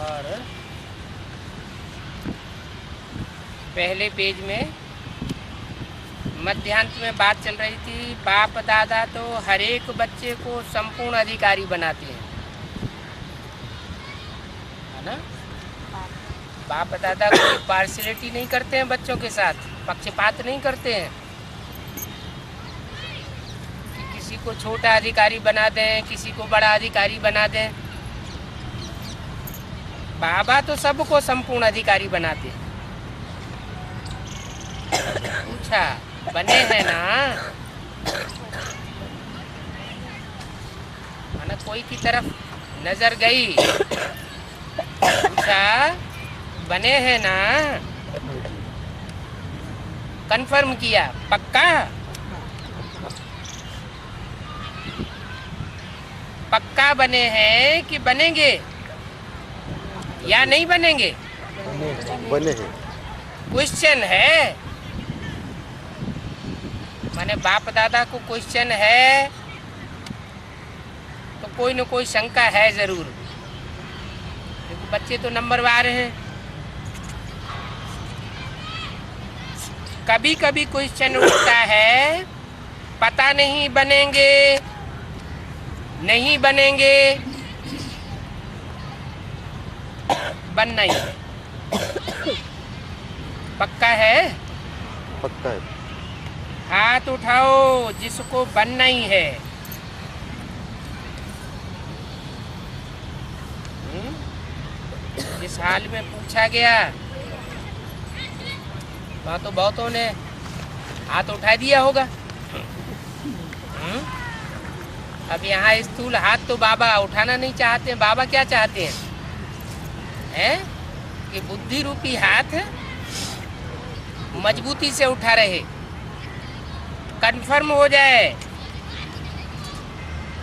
और पहले पेज में मध्यांत में बात चल रही थी, बाप दादा तो हर एक बच्चे को संपूर्ण अधिकारी बनाते हैं, है ना। बाप दादा कोई पार्शियलिटी नहीं करते हैं बच्चों के साथ, पक्षपात नहीं करते हैं कि किसी को छोटा अधिकारी बना दें, किसी को बड़ा अधिकारी बना दें। बाबा तो सबको संपूर्ण अधिकारी बनाते हैं। पूछा, बने हैं ना, माना कोई की तरफ नजर गई, पूछा बने हैं ना, कंफर्म किया, पक्का पक्का बने हैं कि बनेंगे या नहीं बनेंगे? बने हैं। क्वेश्चन है, माने बाप दादा को क्वेश्चन है तो कोई न कोई शंका है जरूर, क्योंकि बच्चे तो नंबरवार हैं। कभी कभी क्वेश्चन उठता है, पता नहीं बनेंगे नहीं बनेंगे, बनना ही है। पक्का है? पक्का है। हाथ उठाओ जिसको बनना ही है। जिस हाल में पूछा गया वहाँ तो बहुतों ने हाथ उठा दिया होगा। अब यहाँ स्थूल हाथ तो बाबा उठाना नहीं चाहते हैं। बाबा क्या चाहते हैं? कि बुद्धि रूपी हाथ मजबूती से उठा रहे, कंफर्म हो जाए।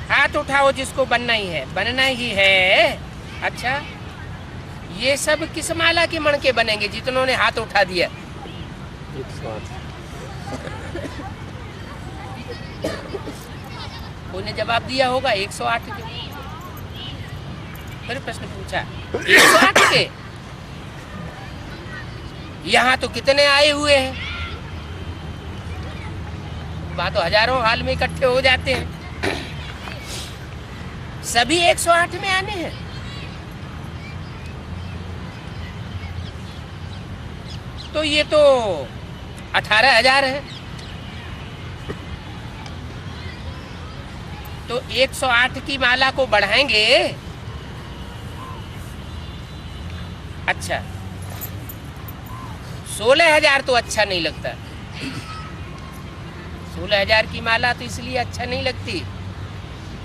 हाथ उठाओ जिसको बनना ही है, बनना ही है। अच्छा, ये सब किस माला के मण के बनेंगे जितनों ने हाथ उठा दिया? 108। कोई ने जवाब दिया होगा 108 के। फिर प्रश्न पूछा 108 के, यहाँ तो कितने आए हुए हैं? वहां तो हजारों हाल में इकट्ठे हो जाते हैं। सभी 108 में आने हैं? तो ये तो 18,000 है। तो 108 की माला को बढ़ाएंगे। अच्छा, 16,000 तो अच्छा नहीं लगता। 16,000 की माला तो इसलिए अच्छा नहीं लगती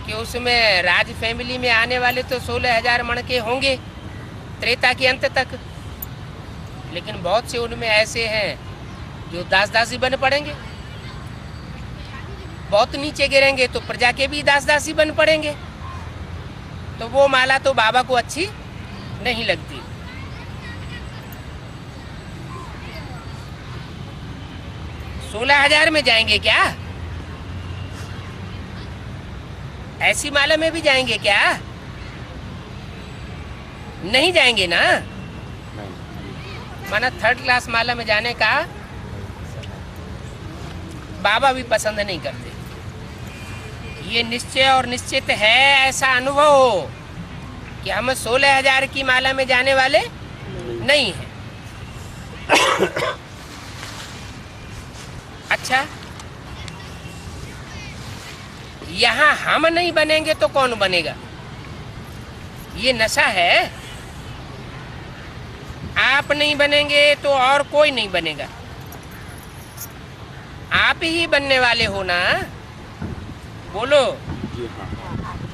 कि उसमें राज फैमिली में आने वाले तो 16,000 मण के होंगे त्रेता के अंत तक, लेकिन बहुत से उनमें ऐसे हैं जो दास दासी बन पड़ेंगे। बहुत नीचे गिरेंगे तो प्रजा के भी दास दासी बन पड़ेंगे। तो वो माला तो बाबा को अच्छी नहीं लगती। सोलह 16,000 में जाएंगे क्या? ऐसी माला में भी जाएंगे क्या? नहीं जाएंगे ना। माना 3rd क्लास माला में जाने का बाबा भी पसंद नहीं करते। ये निश्चय और निश्चित है, ऐसा अनुभव हो कि हम 16,000 की माला में जाने वाले नहीं हैं। अच्छा, यहाँ हम नहीं बनेंगे तो कौन बनेगा? ये नशा है। आप नहीं बनेंगे तो और कोई नहीं बनेगा। आप ही बनने वाले हो ना? बोलो, जी हाँ।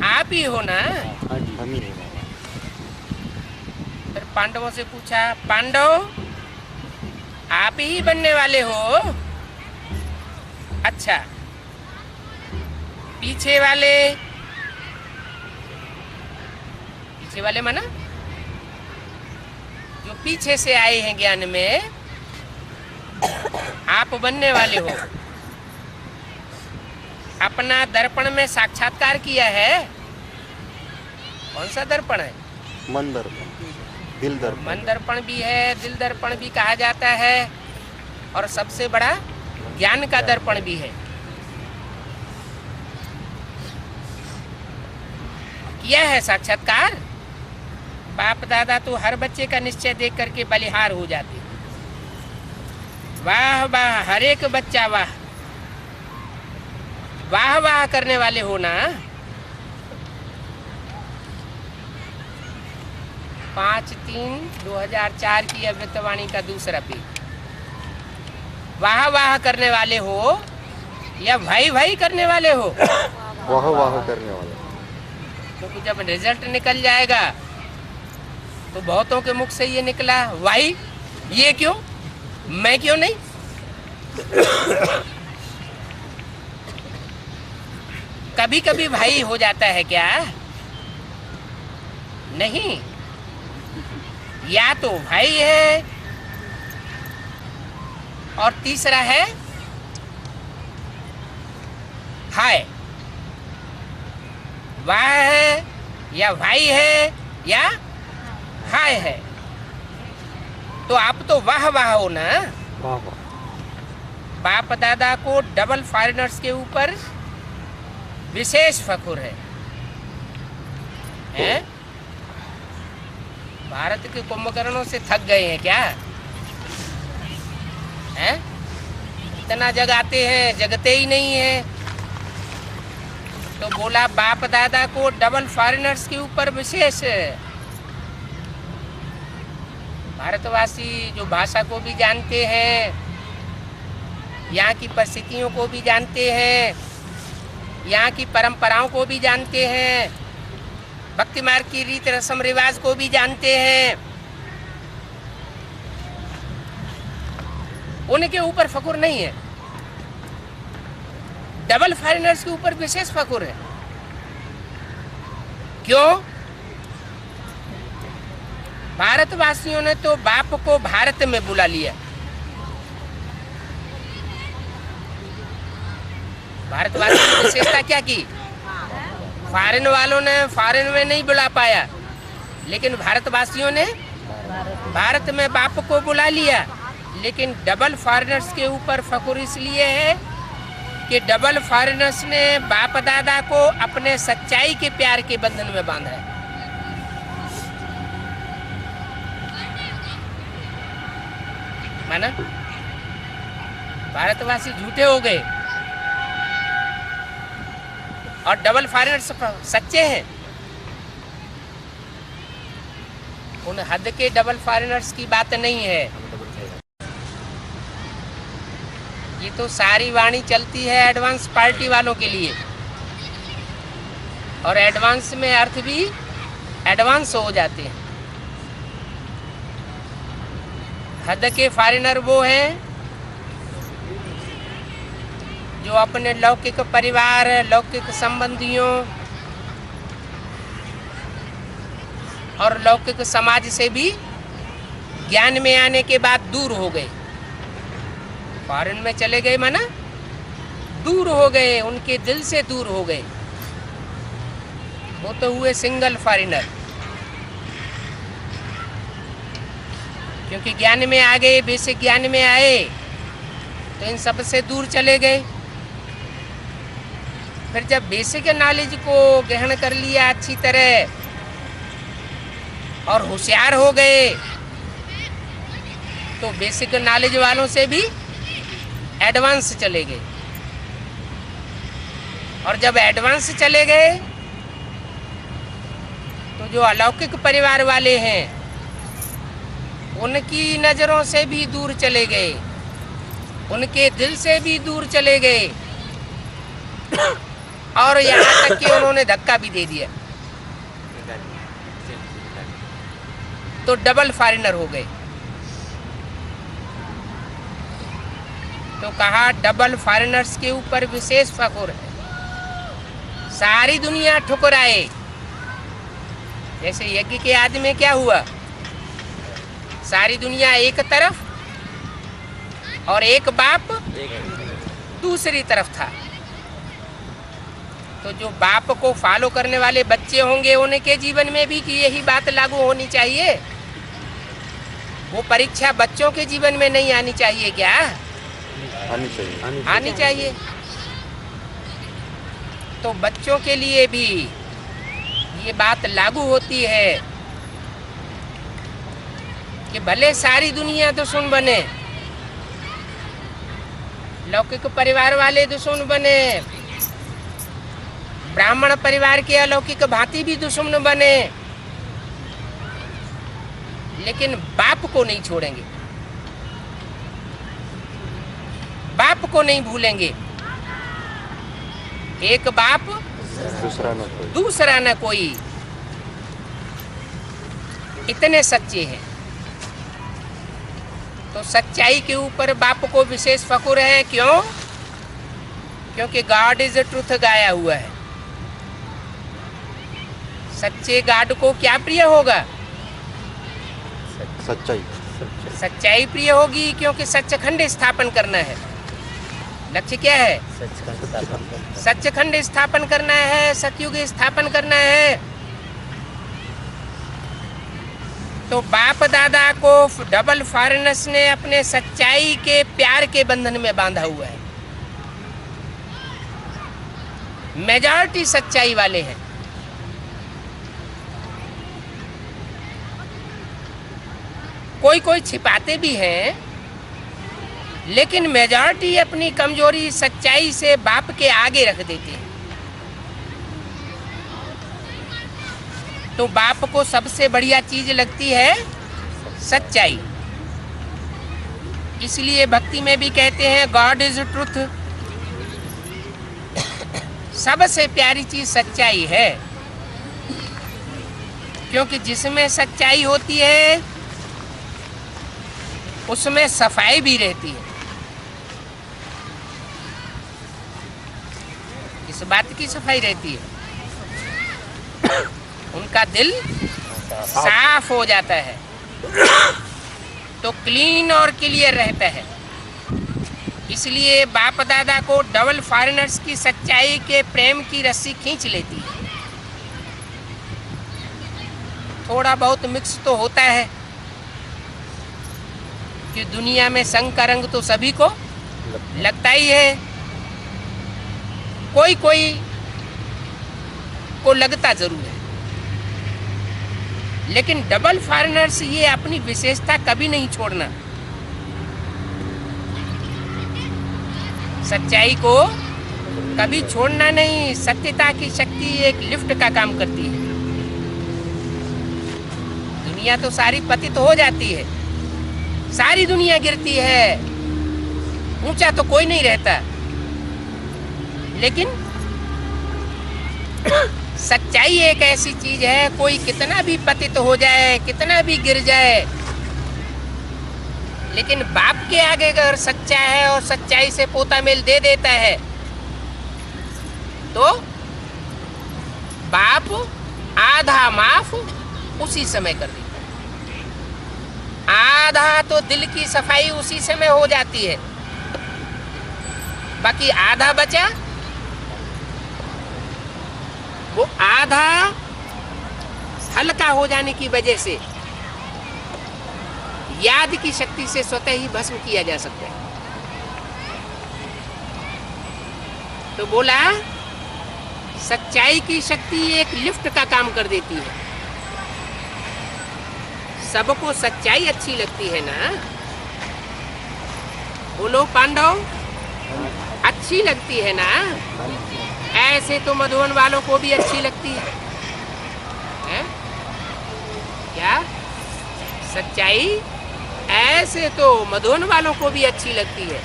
आप ही हो ना? हाँ जी, हम ही हैं। फिर पांडवों से पूछा, पांडव आप ही बनने वाले हो? अच्छा, पीछे वाले माना जो पीछे से आए हैं ज्ञान में, आप बनने वाले हो। अपना दर्पण में साक्षात्कार किया है। कौन सा दर्पण है? मन दर्पण। दिल दर्पण। मन दर्पण भी है, दिल दर्पण भी कहा जाता है, और सबसे बड़ा ज्ञान का दर्पण भी है। किया है साक्षात्कार। बाप दादा तो हर बच्चे का निश्चय देख करके बलिहार हो जाते। वाह वाह, हर एक बच्चा वाह वाह वाह करने वाले हो ना। 5/3/2004 की अव्यक्तवाणी का दूसरा पेज। वाह वाह करने वाले हो या भाई भाई करने वाले हो? वाह वाह करने वाले। क्योंकि जब रिजल्ट निकल जाएगा तो बहुतों के मुख से ये निकला, भाई ये क्यों, मैं क्यों नहीं। कभी कभी भाई हो जाता है क्या? नहीं, या तो भाई है और तीसरा है हाय। वाह है या भाई है या हाय है। तो आप तो वाह वाह हो ना। वाह वाह। बाप दादा को डबल फॉरेनर्स के ऊपर विशेष फखुर है, हैं? भारत के कुंभकर्णों से थक गए हैं क्या? हैं? इतना जगाते हैं, जगते ही नहीं है। तो बोला बाप दादा को डबल फॉरेनर्स के ऊपर विशेष। भारतवासी जो भाषा को भी जानते हैं, यहाँ की परिस्थितियों को भी जानते हैं, यहाँ की परंपराओं को भी जानते हैं, भक्ति मार्ग की रीत रस्म रिवाज को भी जानते हैं, उनके ऊपर फखुर नहीं है। डबल फॉरेनर्स के ऊपर विशेष फखुर है। क्यों? भारतवासियों ने तो बाप को भारत में बुला लिया। भारतवासियों की विशेषता क्या की? फॉरेन वालों ने फॉरेन में नहीं बुला पाया, लेकिन भारतवासियों ने भारत में बाप को बुला लिया। लेकिन डबल फॉरेनर्स के ऊपर फखुर इसलिए है कि डबल फॉरेनर्स ने बाप दादा को अपने सच्चाई के प्यार के बंधन में बांधा है। माना? भारतवासी झूठे हो गए और डबल फॉरेनर्स सच्चे हैं। उन हद के डबल फॉरेनर्स की बात नहीं है। ये तो सारी वाणी चलती है एडवांस पार्टी वालों के लिए, और एडवांस में अर्थ भी एडवांस हो जाते हैं। हद के फॉरेनर वो हैं जो अपने लौकिक परिवार, लौकिक संबंधियों और लौकिक समाज से भी ज्ञान में आने के बाद दूर हो गए। फॉरेन में चले गए माना दूर हो गए, उनके दिल से दूर हो गए। वो तो हुए सिंगल फॉरेनर, क्योंकि ज्ञान में आ गए, बेसिक ज्ञान में आए तो इन सब से दूर चले गए। फिर जब बेसिक नॉलेज को ग्रहण कर लिया अच्छी तरह और होशियार हो गए, तो बेसिक नॉलेज वालों से भी एडवांस चले गए। और जब एडवांस चले गए तो जो अलौकिक परिवार वाले हैं उनकी नज़रों से भी दूर चले गए, उनके दिल से भी दूर चले गए, और यहाँ तक कि उन्होंने धक्का भी दे दिया, तो डबल फॉरेनर हो गए। तो कहा डबल फॉरेनर्स के ऊपर विशेष फखुर है। सारी दुनिया ठुकराए। जैसे यज्ञ के आदि में क्या हुआ, सारी दुनिया एक तरफ और एक बाप दूसरी तरफ था। तो जो बाप को फॉलो करने वाले बच्चे होंगे उनके जीवन में भी कि यही बात लागू होनी चाहिए वो परीक्षा बच्चों के जीवन में नहीं आनी चाहिए क्या? आनी चाहिए। आनी चाहिए। तो बच्चों के लिए भी ये बात लागू होती है कि भले सारी दुनिया दुश्मन बने, लौकिक परिवार वाले दुश्मन बने, ब्राह्मण परिवार के अलौकिक भांति भी दुश्मन बने, लेकिन बाप को नहीं छोड़ेंगे, बाप को नहीं भूलेंगे। एक बाप दूसरा न कोई, इतने सच्चे हैं। तो सच्चाई के ऊपर बाप को विशेष फखुर है। क्यों? क्योंकि गॉड इज ट्रुथ गाया हुआ है। सच्चे गॉड को क्या प्रिय होगा? सच्चाई। सच्चाई प्रिय होगी, क्योंकि सचखंड स्थापन करना है। लक्ष्य क्या है? सचखंड स्थापन करना है, सतयुग स्थापन करना है। तो बाप दादा को डबल फॉरेनर्स ने अपने सच्चाई के प्यार के बंधन में बांधा हुआ है। मेजॉरिटी सच्चाई वाले हैं। कोई कोई छिपाते भी हैं, लेकिन मेजॉरिटी अपनी कमजोरी सच्चाई से बाप के आगे रख देते हैं। तो बाप को सबसे बढ़िया चीज लगती है सच्चाई। इसलिए भक्ति में भी कहते हैं गॉड इज ट्रुथ। सबसे प्यारी चीज सच्चाई है, क्योंकि जिसमें सच्चाई होती है उसमें सफाई भी रहती है। इस बात की सफाई रहती है, उनका दिल साफ हो जाता है, तो क्लीन और क्लियर रहता है। इसलिए बाप दादा को डबल फॉरेनर्स की सच्चाई के प्रेम की रस्सी खींच लेती है। थोड़ा बहुत मिक्स तो होता है कि दुनिया में संग का रंग तो सभी को लगता ही है, कोई कोई को लगता जरूर है। लेकिन डबल फॉरेनर्स ये अपनी विशेषता कभी नहीं छोड़ना। सच्चाई को कभी छोड़ना नहीं। सत्यता की शक्ति एक लिफ्ट का काम करती है। दुनिया तो सारी पतित हो जाती है, सारी दुनिया गिरती है, ऊंचा तो कोई नहीं रहता, लेकिन सच्चाई एक ऐसी चीज है, कोई कितना भी पतित हो जाए, कितना भी गिर जाए, लेकिन बाप के आगे अगर सच्चा है और सच्चाई से पोता मेल दे देता है, तो बाप आधा माफ उसी समय कर देता है। आधा तो दिल की सफाई उसी समय हो जाती है, बाकी आधा बचा, वो आधा हल्का हो जाने की वजह से याद की शक्ति से स्वतः ही भस्म किया जा सकता है। तो बोला सच्चाई की शक्ति एक लिफ्ट का काम कर देती है। सबको सच्चाई अच्छी लगती है ना? बोलो पांडव, अच्छी लगती है ना? ऐसे तो मधुबन वालों को भी अच्छी लगती है? क्या सच्चाई ऐसे तो मधुबन वालों को भी अच्छी लगती है,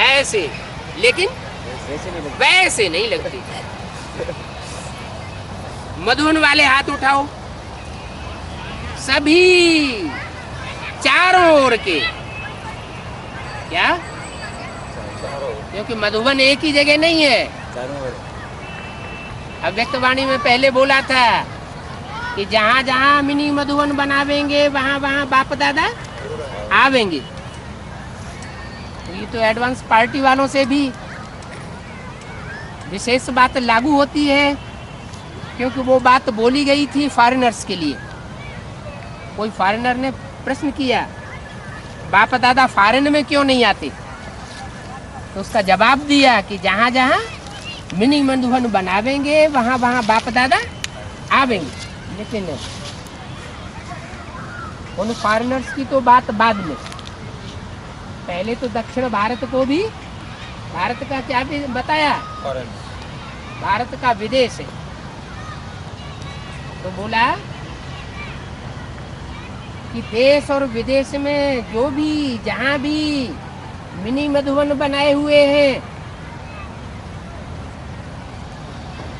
ऐसे, लेकिन वैसे नहीं लगती। मधुबन वाले हाथ उठाओ, सभी चारों ओर के। क्या? क्योंकि मधुबन एक ही जगह नहीं है। अव्यक्तवाणी में पहले बोला था कि जहाँ जहाँ मिनी मधुबन बनावेंगे वहाँ वहाँ बाप दादा आवेंगे। ये तो एडवांस पार्टी वालों से भी विशेष बात लागू होती है, क्योंकि वो बात बोली गई थी फॉरेनर्स के लिए। कोई फॉरेनर ने प्रश्न किया, बाप दादा फॉरेन में क्यों नहीं आते? तो उसका जवाब दिया कि जहाँ जहाँ मिनी मधुबन बनावेंगे वहाँ वहाँ बाप दादा आवेंगे। लेकिन उन फॉरेनर्स की तो बात बाद में, पहले तो दक्षिण भारत को भी, भारत का क्या भी बताया, भारत का विदेश है। तो बोला कि देश और विदेश में जो भी जहाँ भी मिनी मधुबन बनाए हुए हैं,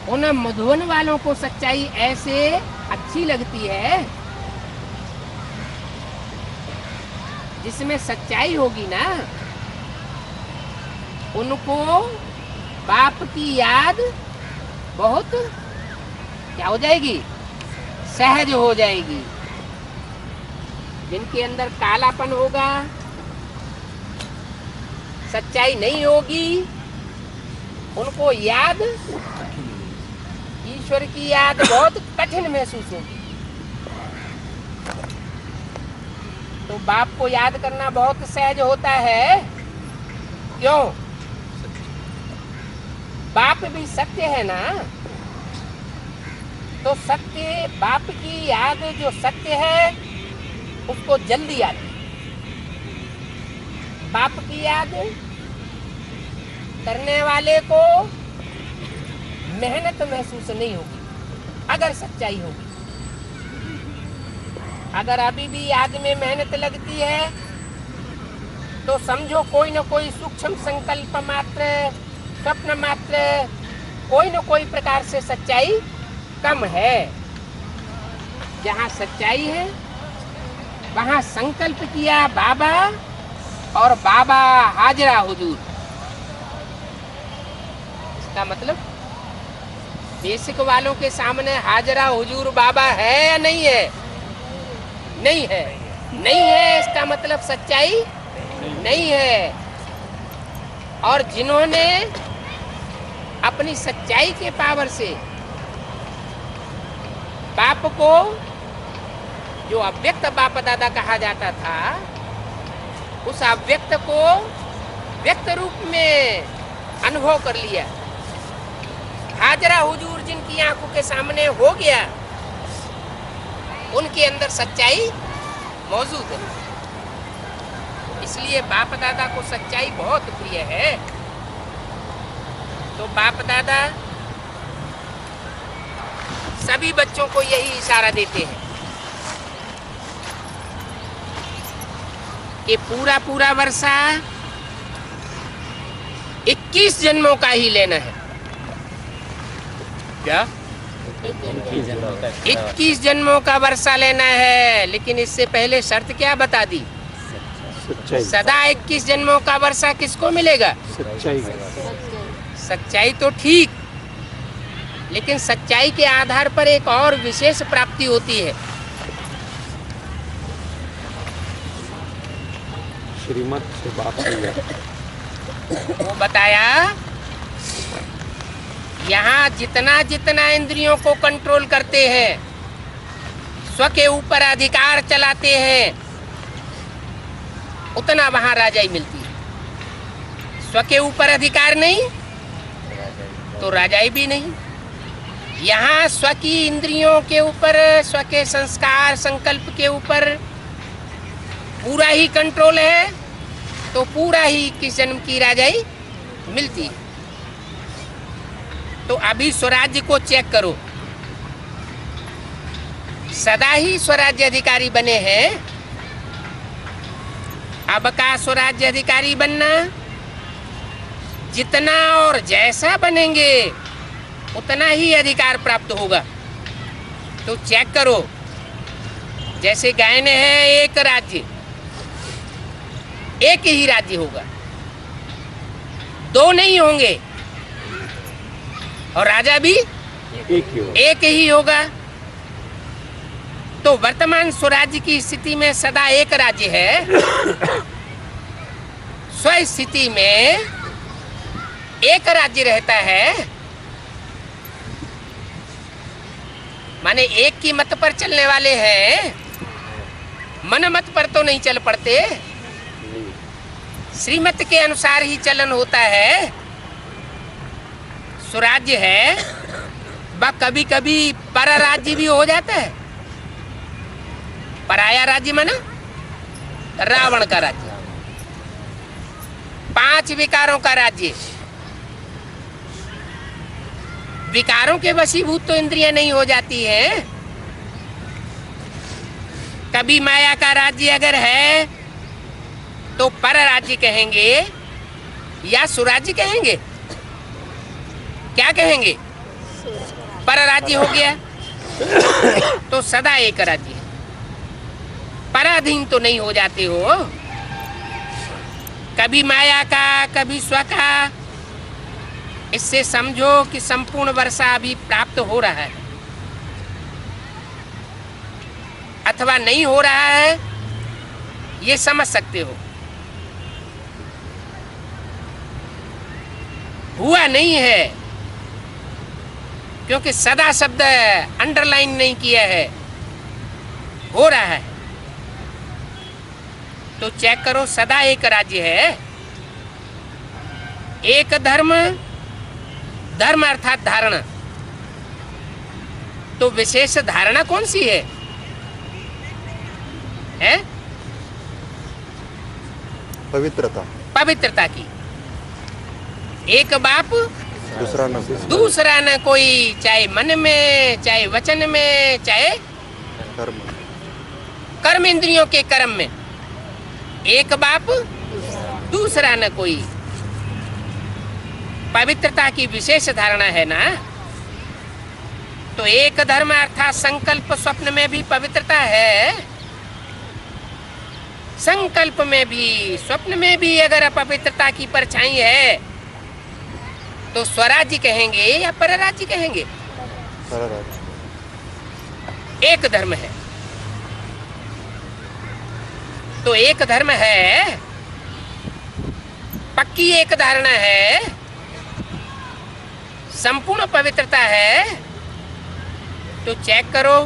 उन मधुबन वालों को सच्चाई ऐसे अच्छी लगती है जिसमें सच्चाई होगी ना, उनको बाप की याद बहुत क्या हो जाएगी, सहज हो जाएगी। जिनके अंदर कालापन होगा, सच्चाई नहीं होगी, उनको याद, ईश्वर की याद बहुत कठिन महसूस होगी। तो बाप को याद करना बहुत सहज होता है। क्यों? बाप भी सत्य है ना, तो सत्य, बाप की याद जो सत्य है उसको जल्दी आती। बाप की याद करने वाले को मेहनत महसूस नहीं होगी अगर सच्चाई होगी। अगर अभी भी याद में मेहनत लगती है तो समझो कोई न कोई सूक्ष्म संकल्प मात्र, स्वप्न मात्र, कोई न कोई प्रकार से सच्चाई कम है। जहाँ सच्चाई है वहाँ संकल्प किया बाबा, और बाबा हाजरा हुजूर। इसका मतलब बेसिक वालों के सामने हाजरा हुजूर बाबा है या नहीं है? नहीं है। नहीं है इसका मतलब सच्चाई नहीं है। और जिन्होंने अपनी सच्चाई के पावर से बाप को, जो अव्यक्त बाप दादा कहा जाता था, उस अव्यक्त को व्यक्त रूप में अनुभव कर लिया, हाजरा हुजूर जिनकी आंखों के सामने हो गया, उनके अंदर सच्चाई मौजूद है। इसलिए बाप दादा को सच्चाई बहुत प्रिय है। तो बाप दादा सभी बच्चों को यही इशारा देते हैं कि पूरा पूरा वर्षा 21 जन्मों का ही लेना है। क्या? 21 जन्मों का वर्षा लेना है। लेकिन इससे पहले शर्त क्या बता दी? सच्चाई। सदा 21 जन्मों का वर्षा किसको मिलेगा? सच्चाई। सच्चाई तो ठीक, लेकिन सच्चाई के आधार पर एक और विशेष प्राप्ति होती है। श्रीमत से बात हुई है। वो बताया, यहाँ जितना जितना इंद्रियों को कंट्रोल करते हैं, स्व के ऊपर अधिकार चलाते हैं, उतना वहां राजाई मिलती है। स्व के ऊपर अधिकार नहीं तो राजाई भी नहीं। यहाँ स्व की इंद्रियों के ऊपर, स्व के संस्कार संकल्प के ऊपर पूरा ही कंट्रोल है, तो पूरा ही किस जन्म की राजाई मिलती है। तो अभी स्वराज्य को चेक करो, सदा ही स्वराज्य अधिकारी बने हैं। अब का स्वराज्य अधिकारी बनना, जितना और जैसा बनेंगे उतना ही अधिकार प्राप्त होगा। तो चेक करो, जैसे गायन है एक राज्य, एक ही राज्य होगा, दो नहीं होंगे, और राजा भी एक ही होगा। तो वर्तमान स्वराज्य की स्थिति में सदा एक राज्य है, स्व स्थिति में एक राज्य रहता है। माने एक की मत पर चलने वाले हैं, मनमत पर तो नहीं चल पड़ते, नहीं। श्रीमत के अनुसार ही चलन होता है। स्वराज्य है वह कभी कभी पर राज्य भी हो जाता है। पराया राज्य माना रावण का राज्य, 5 विकारों का राज्य। विकारों के वशीभूत तो इंद्रियां नहीं हो जाती हैं। कभी माया का राज्य अगर है तो पर राज्य कहेंगे या सुराज्य कहेंगे? क्या कहेंगे? पर राज्य हो गया तो सदा एक राज्य है, पराधीन तो नहीं हो जाते हो। कभी माया का कभी स्व का। इससे समझो कि संपूर्ण वर्षा अभी प्राप्त हो रहा है अथवा नहीं हो रहा है, ये समझ सकते हो। हुआ नहीं है क्योंकि सदा शब्द अंडरलाइन नहीं किया है, हो रहा है। तो चेक करो, सदा एक राज्य है, एक धर्म, धर्म अर्थात धारणा। तो विशेष धारणा कौन सी है? है पवित्रता, पवित्रता की। एक बाप दूसरा न कोई, चाहे मन में, चाहे वचन में, चाहे कर्म, कर्म इंद्रियों के कर्म में। एक बाप दूसरा न कोई। पवित्रता की विशेष धारणा है ना। तो एक धर्म अर्थात संकल्प स्वप्न में भी पवित्रता है। संकल्प में भी स्वप्न में भी अगर अपवित्रता की परछाई है तो स्वराज्य कहेंगे या परराज्य कहेंगे? एक धर्म है तो एक धर्म है, पक्की एक धारणा है, संपूर्ण पवित्रता है। तो चेक करो।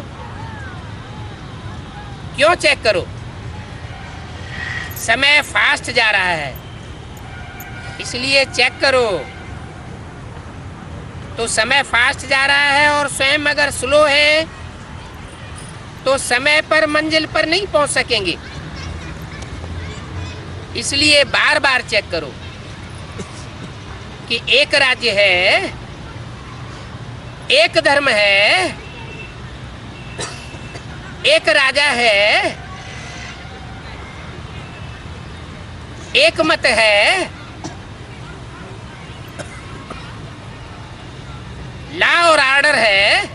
क्यों चेक करो? समय फास्ट जा रहा है इसलिए चेक करो। तो समय फास्ट जा रहा है और स्वयं अगर स्लो है तो समय पर मंजिल पर नहीं पहुंच सकेंगे। इसलिए बार बार चेक करो कि एक राज्य है, एक धर्म है, एक राजा है, एक मत है, लॉ और ऑर्डर है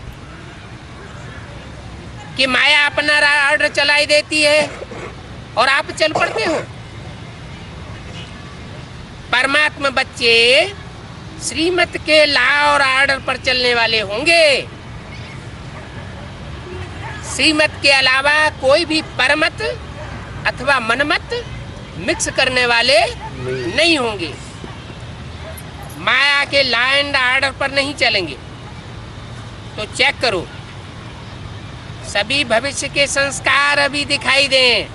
कि माया अपना ऑर्डर चलाई देती है और आप चल पड़ते हो। परमात्मा बच्चे श्रीमत के लॉ और ऑर्डर पर चलने वाले होंगे। श्रीमत के अलावा कोई भी परमत अथवा मनमत मिक्स करने वाले नहीं होंगे। माया के लॉ एंड ऑर्डर पर नहीं चलेंगे। तो चेक करो, सभी भविष्य के संस्कार अभी दिखाई दें,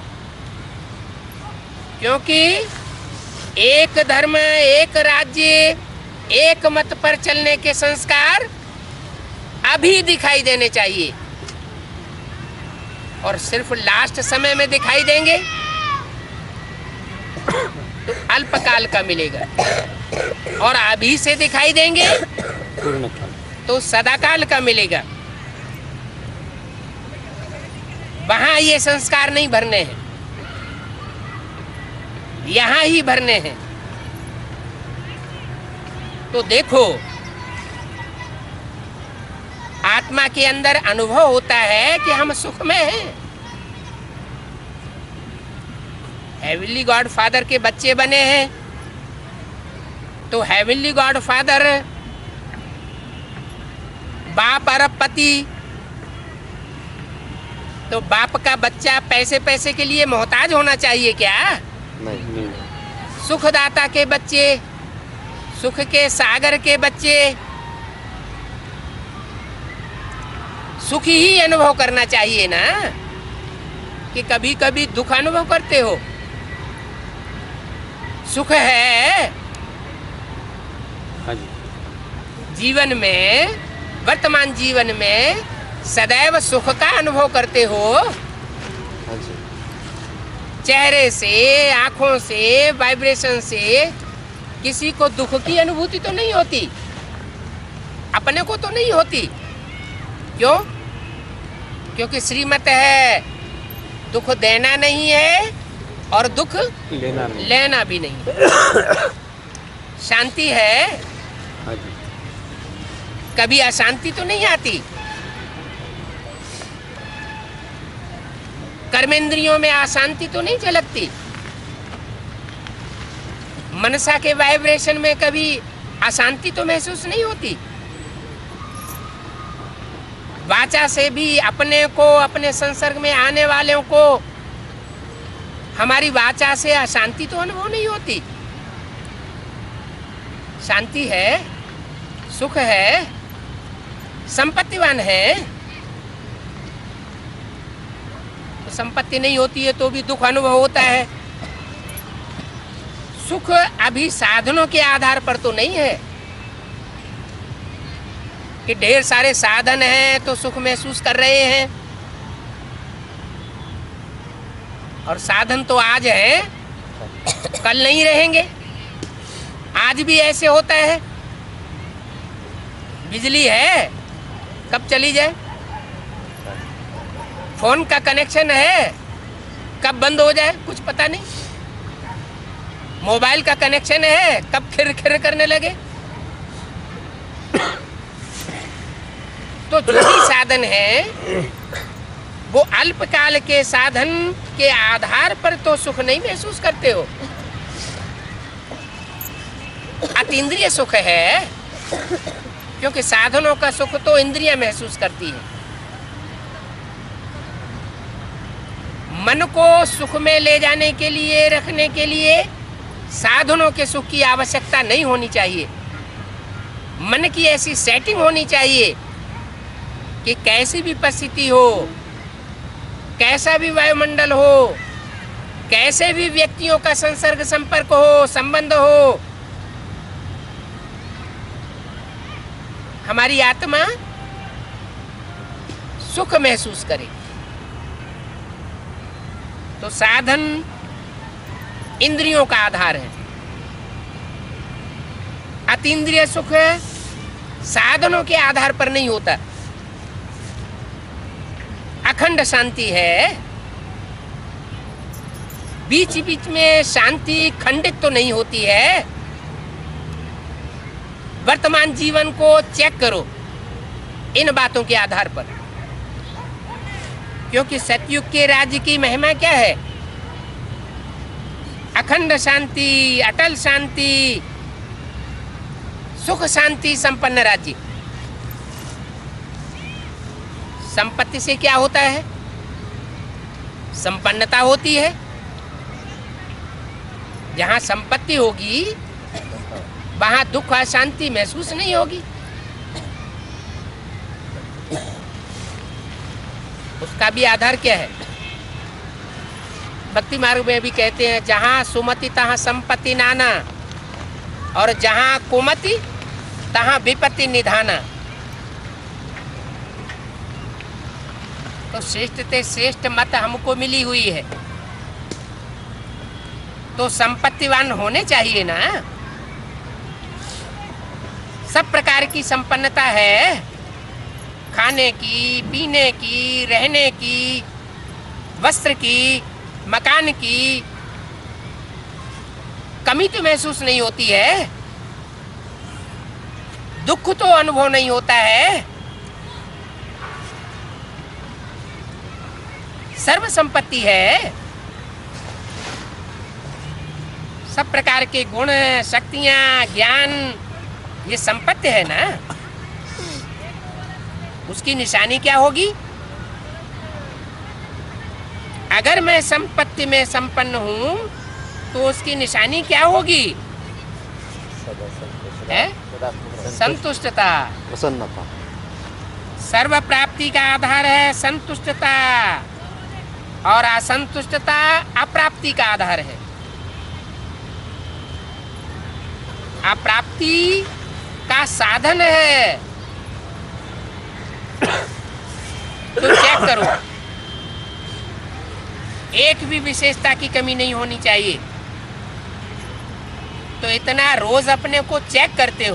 क्योंकि एक धर्म, एक राज्य, एक मत पर चलने के संस्कार अभी दिखाई देने चाहिए और सिर्फ लास्ट समय में दिखाई देंगे तो अल्पकाल का मिलेगा और अभी से दिखाई देंगे तो सदाकाल का मिलेगा। वहां ये संस्कार नहीं भरने हैं, यहां ही भरने हैं। तो देखो, आत्मा के अंदर अनुभव होता है कि हम सुख में हैं। हेवनली गॉड फादर के बच्चे बने हैं तो हेवनली गॉड फादर बाप अरबपति, तो बाप का बच्चा पैसे पैसे के लिए मोहताज होना चाहिए क्या? नहीं। सुखदाता के बच्चे, सुख के सागर के बच्चे सुखी ही अनुभव करना चाहिए ना। कि कभी कभी दुख अनुभव करते हो? सुख है हाँ जी। जीवन में, वर्तमान जीवन में सदैव सुख का अनुभव करते हो? हाँ जी। चेहरे से, आंखों से, वाइब्रेशन से किसी को दुख की अनुभूति तो नहीं होती, अपने को तो नहीं होती। क्यों? क्योंकि श्रीमत है दुख देना नहीं है और दुख लेना भी नहीं है। शांति है, हाँ जी। कभी अशांति तो नहीं आती। कर्मेंद्रियों में अशांति तो नहीं झलकती। मनसा के वाइब्रेशन में कभी अशांति तो महसूस नहीं होती। वाचा से भी अपने को, अपने संसर्ग में आने वालों को हमारी वाचा से अशांति तो अनुभव नहीं होती। शांति है, सुख है, संपत्तिवान है। तो संपत्ति नहीं होती है तो भी दुख अनुभव होता है। सुख अभी साधनों के आधार पर तो नहीं है कि ढेर सारे साधन हैं तो सुख महसूस कर रहे हैं। और साधन तो आज हैं, कल नहीं रहेंगे। आज भी ऐसे होता है, बिजली है कब चली जाए, फोन का कनेक्शन है कब बंद हो जाए कुछ पता नहीं, मोबाइल का कनेक्शन है कब खिर खिर करने लगे। तो जो भी साधन है वो अल्पकाल के साधन के आधार पर तो सुख नहीं महसूस करते हो। अतीन्द्रिय सुख है, क्योंकि साधनों का सुख तो इंद्रियां महसूस करती है। मन को सुख में ले जाने के लिए, रखने के लिए साधनों के सुख की आवश्यकता नहीं होनी चाहिए। मन की ऐसी सेटिंग होनी चाहिए कि कैसी भी परिस्थिति हो, कैसा भी वायुमंडल हो, कैसे भी व्यक्तियों का संसर्ग, संपर्क हो, संबंध हो, हमारी आत्मा सुख महसूस करे। तो साधन इंद्रियों का आधार है। अतीन्द्रिय सुख साधनों के आधार पर नहीं होता। अखंड शांति है, बीच बीच में शांति खंडित तो नहीं होती है। वर्तमान जीवन को चेक करो इन बातों के आधार पर, क्योंकि सतयुग के राज्य की महिमा क्या है? अखंड शांति, अटल शांति, सुख शांति संपन्न राज्य। संपत्ति से क्या होता है? संपन्नता होती है। जहां संपत्ति होगी वहां दुख, अशांति महसूस नहीं होगी। उसका भी आधार क्या है? भक्ति मार्ग में भी कहते हैं, जहां सुमति तहां संपत्ति नाना, और जहां कुमति तहां विपत्ति निधाना। तो श्रेष्ठ ते श्रेष्ठ मत हमको मिली हुई है, तो संपत्तिवान होने चाहिए ना। सब प्रकार की संपन्नता है, खाने की, पीने की, रहने की, वस्त्र की, मकान की। कमी तो महसूस नहीं होती है, दुख तो अनुभव नहीं होता है। सर्व संपत्ति है, सब प्रकार के गुण, शक्तियां, ज्ञान, ये संपत्ति है ना। उसकी निशानी क्या होगी? अगर मैं संपत्ति में संपन्न हूं तो उसकी निशानी क्या होगी? है संतुष्टता, प्रसन्नता। सर्व प्राप्ति का आधार है संतुष्टता। और असंतुष्टता अप्राप्ति का आधार है। अप्राप्ति का साधन है। तो चेक करो, एक भी विशेषता की कमी नहीं होनी चाहिए। तो इतना रोज अपने को चेक करते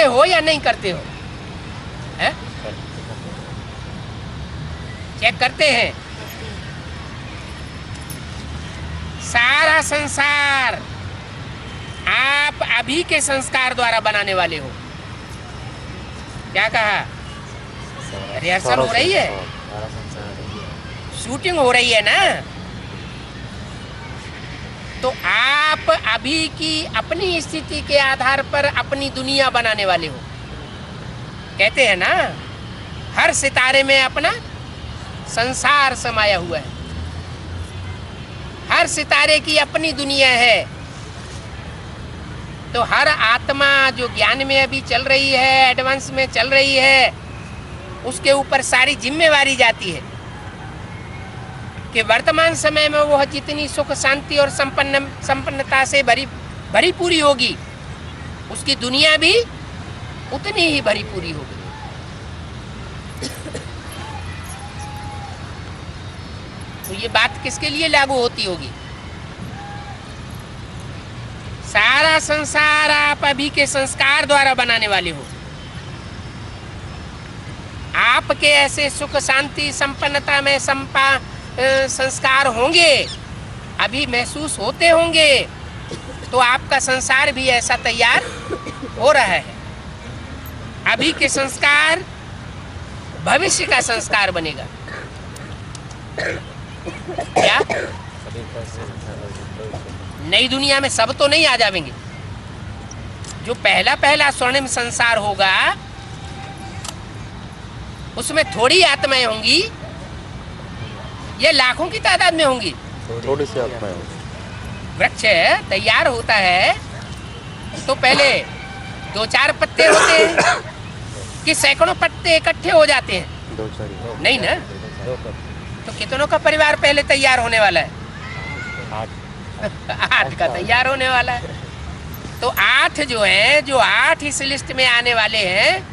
हो या नहीं करते हो? है? चेक करते हैं। सारा संसार आप अभी के संस्कार द्वारा बनाने वाले हो। क्या कहा? रिहर्सल हो रही है, शूटिंग हो रही है ना। तो आप अभी की अपनी स्थिति के आधार पर अपनी दुनिया बनाने वाले हो। कहते हैं ना, हर सितारे में अपना संसार समाया हुआ है। हर सितारे की अपनी दुनिया है। तो हर आत्मा जो ज्ञान में अभी चल रही है, एडवांस में चल रही है, उसके ऊपर सारी जिम्मेवारी जाती है कि वर्तमान समय में वह जितनी सुख शांति और संपन्नता से भरी पूरी होगी, उसकी दुनिया भी उतनी ही भरी पूरी होगी। तो ये बात किसके लिए लागू होती होगी? सारा संसार आप अभी के संस्कार द्वारा बनाने वाले हो। आपके ऐसे सुख शांति संपन्नता में संस्कार होंगे, अभी महसूस होते होंगे, तो आपका संसार भी ऐसा तैयार हो रहा है। अभी के संस्कार भविष्य का संस्कार बनेगा। क्या नई दुनिया में सब तो नहीं आ जाएंगे। जो पहला स्वर्णिम संसार होगा, उसमें थोड़ी आत्माएं होंगी, ये लाखों की तादाद में होंगी। थोड़ी सी आत्माएं होंगी। वृक्ष तैयार होता है तो पहले 2-4 पत्ते होते हैं कि सैकड़ों पत्ते इकट्ठे हो जाते हैं? नहीं ना। तो कितनों का परिवार पहले तैयार होने वाला है? 8 का तैयार होने वाला है। तो 8 जो है, जो 8 इस लिस्ट में आने वाले हैं,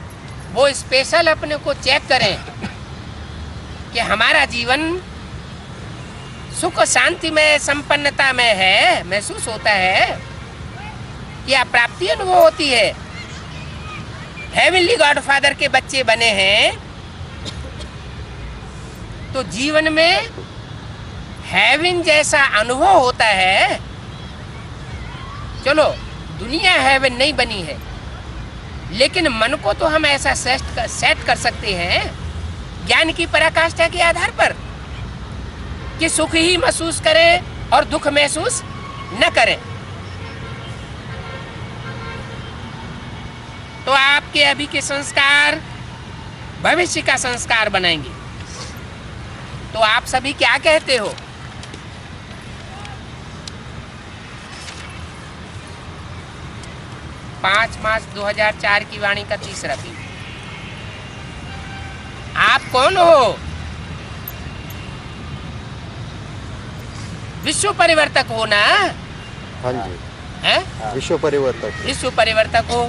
वो स्पेशल अपने को चेक करें कि हमारा जीवन सुख शांति में संपन्नता में है, महसूस होता है, या प्राप्ति अनुभव होती है। हेवनली गॉडफादर के बच्चे बने हैं तो जीवन में हेवन जैसा अनुभव होता है। चलो, दुनिया हेवन नहीं बनी है, लेकिन मन को तो हम ऐसा सेट कर सकते हैं ज्ञान की पराकाष्ठा के आधार पर कि सुख ही महसूस करें और दुख महसूस न करें। तो आपके अभी के संस्कार भविष्य का संस्कार बनाएंगे। तो आप सभी क्या कहते हो? पाँच मार्च 2004 की वाणी का तीसरा पेज। आप कौन हो? विश्व परिवर्तक हो ना? हाँ जी। हैं? विश्व परिवर्तक। विश्व परिवर्तक हो।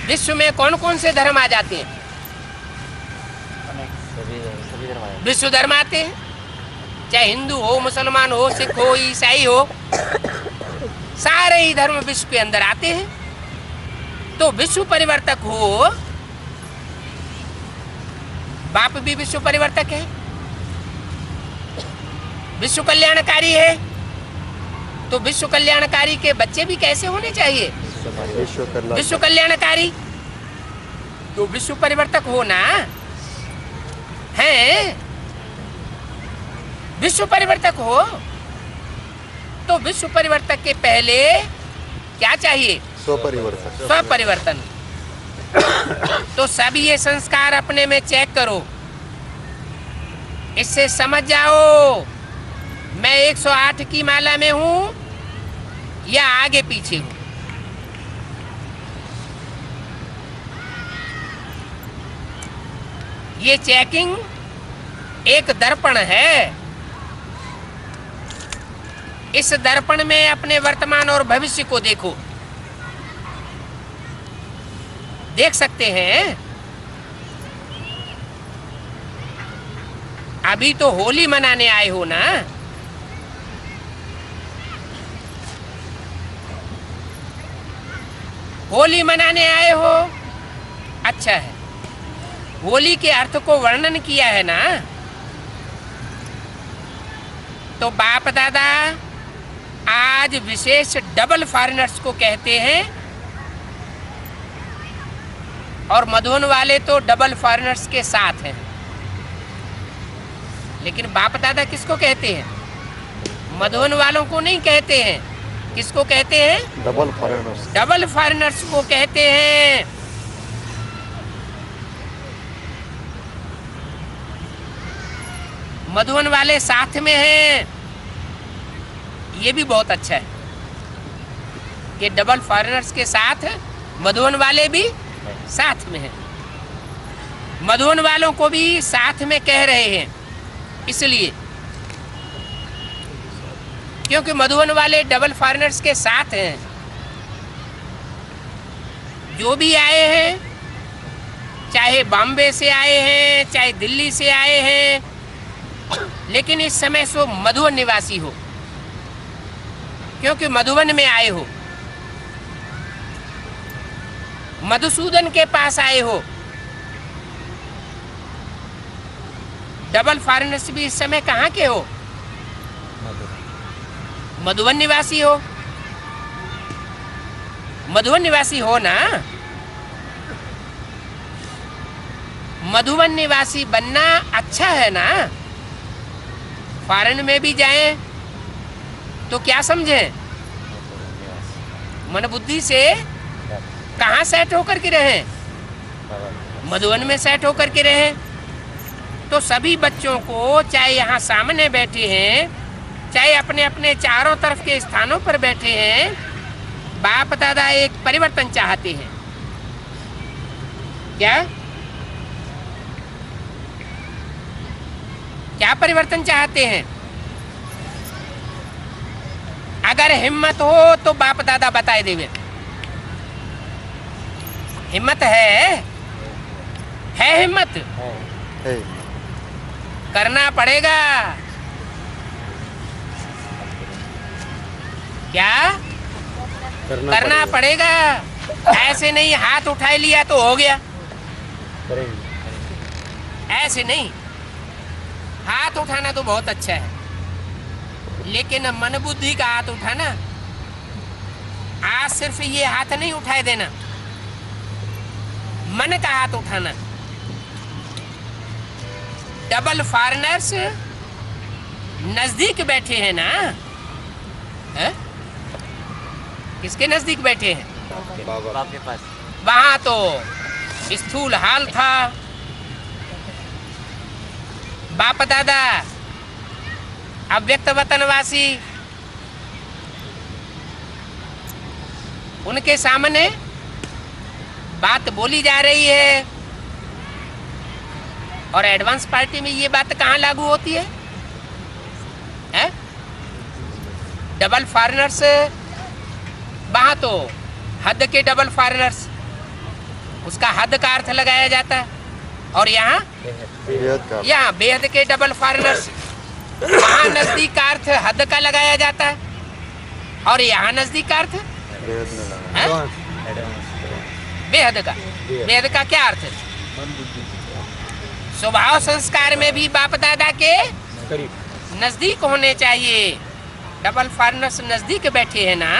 विश्व में कौन कौन से धर्म आ जाते हैं? सभी धर्म आए। विश्व धर्म आते हैं, चाहे हिंदू हो, मुसलमान हो, सिख हो, ईसाई हो, सारे ही धर्म विश्व के अंदर आते हैं। तो विश्व परिवर्तक हो, बाप भी विश्व परिवर्तक है, विश्व कल्याणकारी है। तो विश्व कल्याणकारी के बच्चे भी कैसे होने चाहिए? विश्व कल्याणकारी। तो विश्व परिवर्तक हो ना? हैं? विश्व परिवर्तक हो तो विश्व परिवर्तक के पहले क्या चाहिए? स्वपरिवर्तन। स्वपरिवर्तन। तो सब ये संस्कार अपने में चेक करो, इससे समझ जाओ मैं 108 की माला में हूं या आगे पीछे हूं। ये चेकिंग एक दर्पण है। इस दर्पण में अपने वर्तमान और भविष्य को देखो, देख सकते हैं। अभी तो होली मनाने आए हो ना, होली मनाने आए हो, अच्छा है। होली के अर्थ को वर्णन किया है ना, तो बाप दादा आज विशेष डबल फॉरेनर्स को कहते हैं, और मधुबन वाले तो डबल फॉरेनर्स के साथ हैं। लेकिन बाप दादा किसको कहते हैं? मधुबन वालों को नहीं कहते हैं। किसको कहते हैं? Double foreigners. डबल फॉरेनर्स को कहते हैं। मधुबन वाले साथ में हैं, ये भी बहुत अच्छा है कि डबल फॉरेनर्स के साथ मधुबन वाले भी साथ में हैं। मधुबन वालों को भी साथ में कह रहे हैं, इसलिए क्योंकि मधुबन वाले डबल फॉरेनर्स के साथ हैं। जो भी आए हैं, चाहे बॉम्बे से आए हैं, चाहे दिल्ली से आए हैं, लेकिन इस समय सो मधुबन निवासी हो, क्योंकि मधुबन में आए हो, मधुसूदन के पास आए हो। डबल फॉरेनर्स भी इस समय कहाँ के हो? मधुबन निवासी हो। मधुबन निवासी हो ना। मधुबन निवासी बनना अच्छा है ना। फॉरेन में भी जाएं तो क्या समझें? मन बुद्धि से कहाँ सेट होकर के रहें? मधुबन में सेट होकर के रहें। तो सभी बच्चों को, चाहे यहाँ सामने बैठे हैं, चाहे अपने अपने चारों तरफ के स्थानों पर बैठे हैं, बाप दादा एक परिवर्तन चाहते हैं। क्या क्या परिवर्तन चाहते हैं? अगर हिम्मत हो तो बाप दादा बताए देवे। हिम्मत है हिम्मत है। करना पड़ेगा। क्या करना पड़ेगा? ऐसे नहीं हाथ उठा लिया तो हो गया, ऐसे नहीं। हाथ उठाना तो बहुत अच्छा है, लेकिन मन बुद्धि का हाथ उठाना, आज सिर्फ ये हाथ नहीं उठाए देना, मन का हाथ उठाना। डबल फॉरेनर्स नजदीक बैठे हैं ना। है? किसके नजदीक बैठे हैं? बाबा के पास। वहां तो स्थूल हाल था। बाप दादा अव्यक्त वतनवासी, उनके सामने बात बोली जा रही है, और एडवांस पार्टी में ये बात कहाँ लागू होती है? डबल फॉरेनर्स, वहां तो हद के डबल फॉरेनर्स, उसका हद का अर्थ लगाया जाता है, और यहाँ बेहद के डबल फॉरेनर्स, वहाँ नजदीक का अर्थ हद का लगाया जाता है, और यहाँ नजदीक का अर्थ बेहद का। बेहद का क्या अर्थ है? स्वभाव संस्कार में भी बाप दादा के नजदीक होने चाहिए। डबल फॉरेनर्स नजदीक बैठे हैं ना,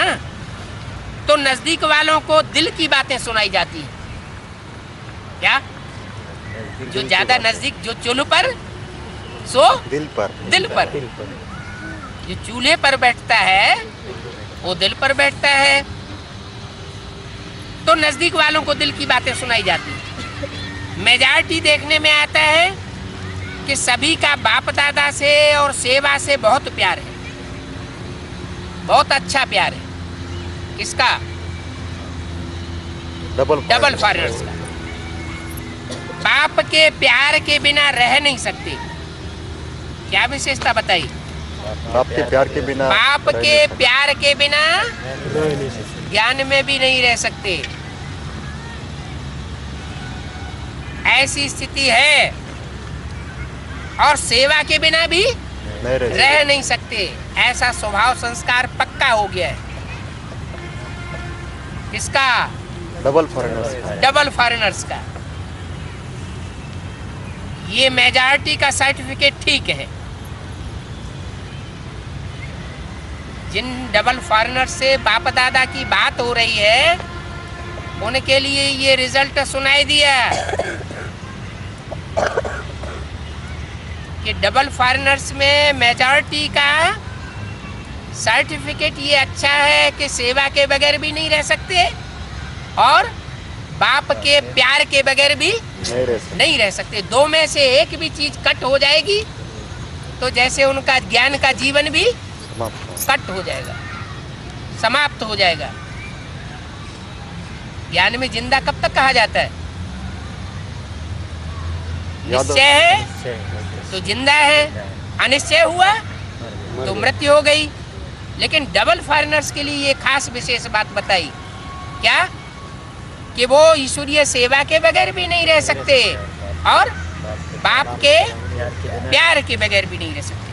तो नजदीक वालों को दिल की बातें सुनाई जाती है। क्या? जो ज्यादा नजदीक, जो चूल्हे पर सो दिल पर जो चूल्हे पर बैठता है वो दिल पर बैठता है, तो नजदीक वालों को दिल की बातें सुनाई जाती है। मेजॉरिटी देखने में आता है कि सभी का बाप दादा से और सेवा से बहुत प्यार है, बहुत अच्छा प्यार है। किसका? डबल फॉरेनर्स का। बाप के प्यार के बिना रह नहीं सकते। क्या विशेषता बताई? बाप के प्यार के बिना बाप रह के नहीं सकते। प्यार के बिना ज्ञान में भी नहीं रह सकते। ऐसी स्थिति है। और सेवा के बिना भी नहीं रह रह नहीं सकते। ऐसा स्वभाव संस्कार पक्का हो गया है। किसका? डबल फॉरेनर्स का। डबल फॉरेनर्स का। ये मेजॉरिटी का सर्टिफिकेट ठीक है। जिन डबल फॉरेनर से बाप दादा की बात हो रही है उनके लिए ये रिजल्ट सुनाई दिया कि डबल फॉरेनर्स में मेजॉरिटी का सर्टिफिकेट ये अच्छा है कि सेवा के बगैर भी नहीं रह सकते और बाप के प्यार के बगैर भी नहीं रह सकते। दो में से एक भी चीज कट हो जाएगी तो जैसे उनका ज्ञान का जीवन भी कट हो जाएगा, समाप्त हो जाएगा। ज्ञान में जिंदा कब तक कहा जाता है? निश्चय है तो जिंदा है, अनिश्चय हुआ तो मृत्यु हो गई। लेकिन डबल फॉरेनर्स के लिए ये खास विशेष बात बताई। क्या? कि वो ईश्वरीय सेवा के बगैर भी नहीं रह सकते और बाप के प्यार के बगैर भी नहीं रह सकते।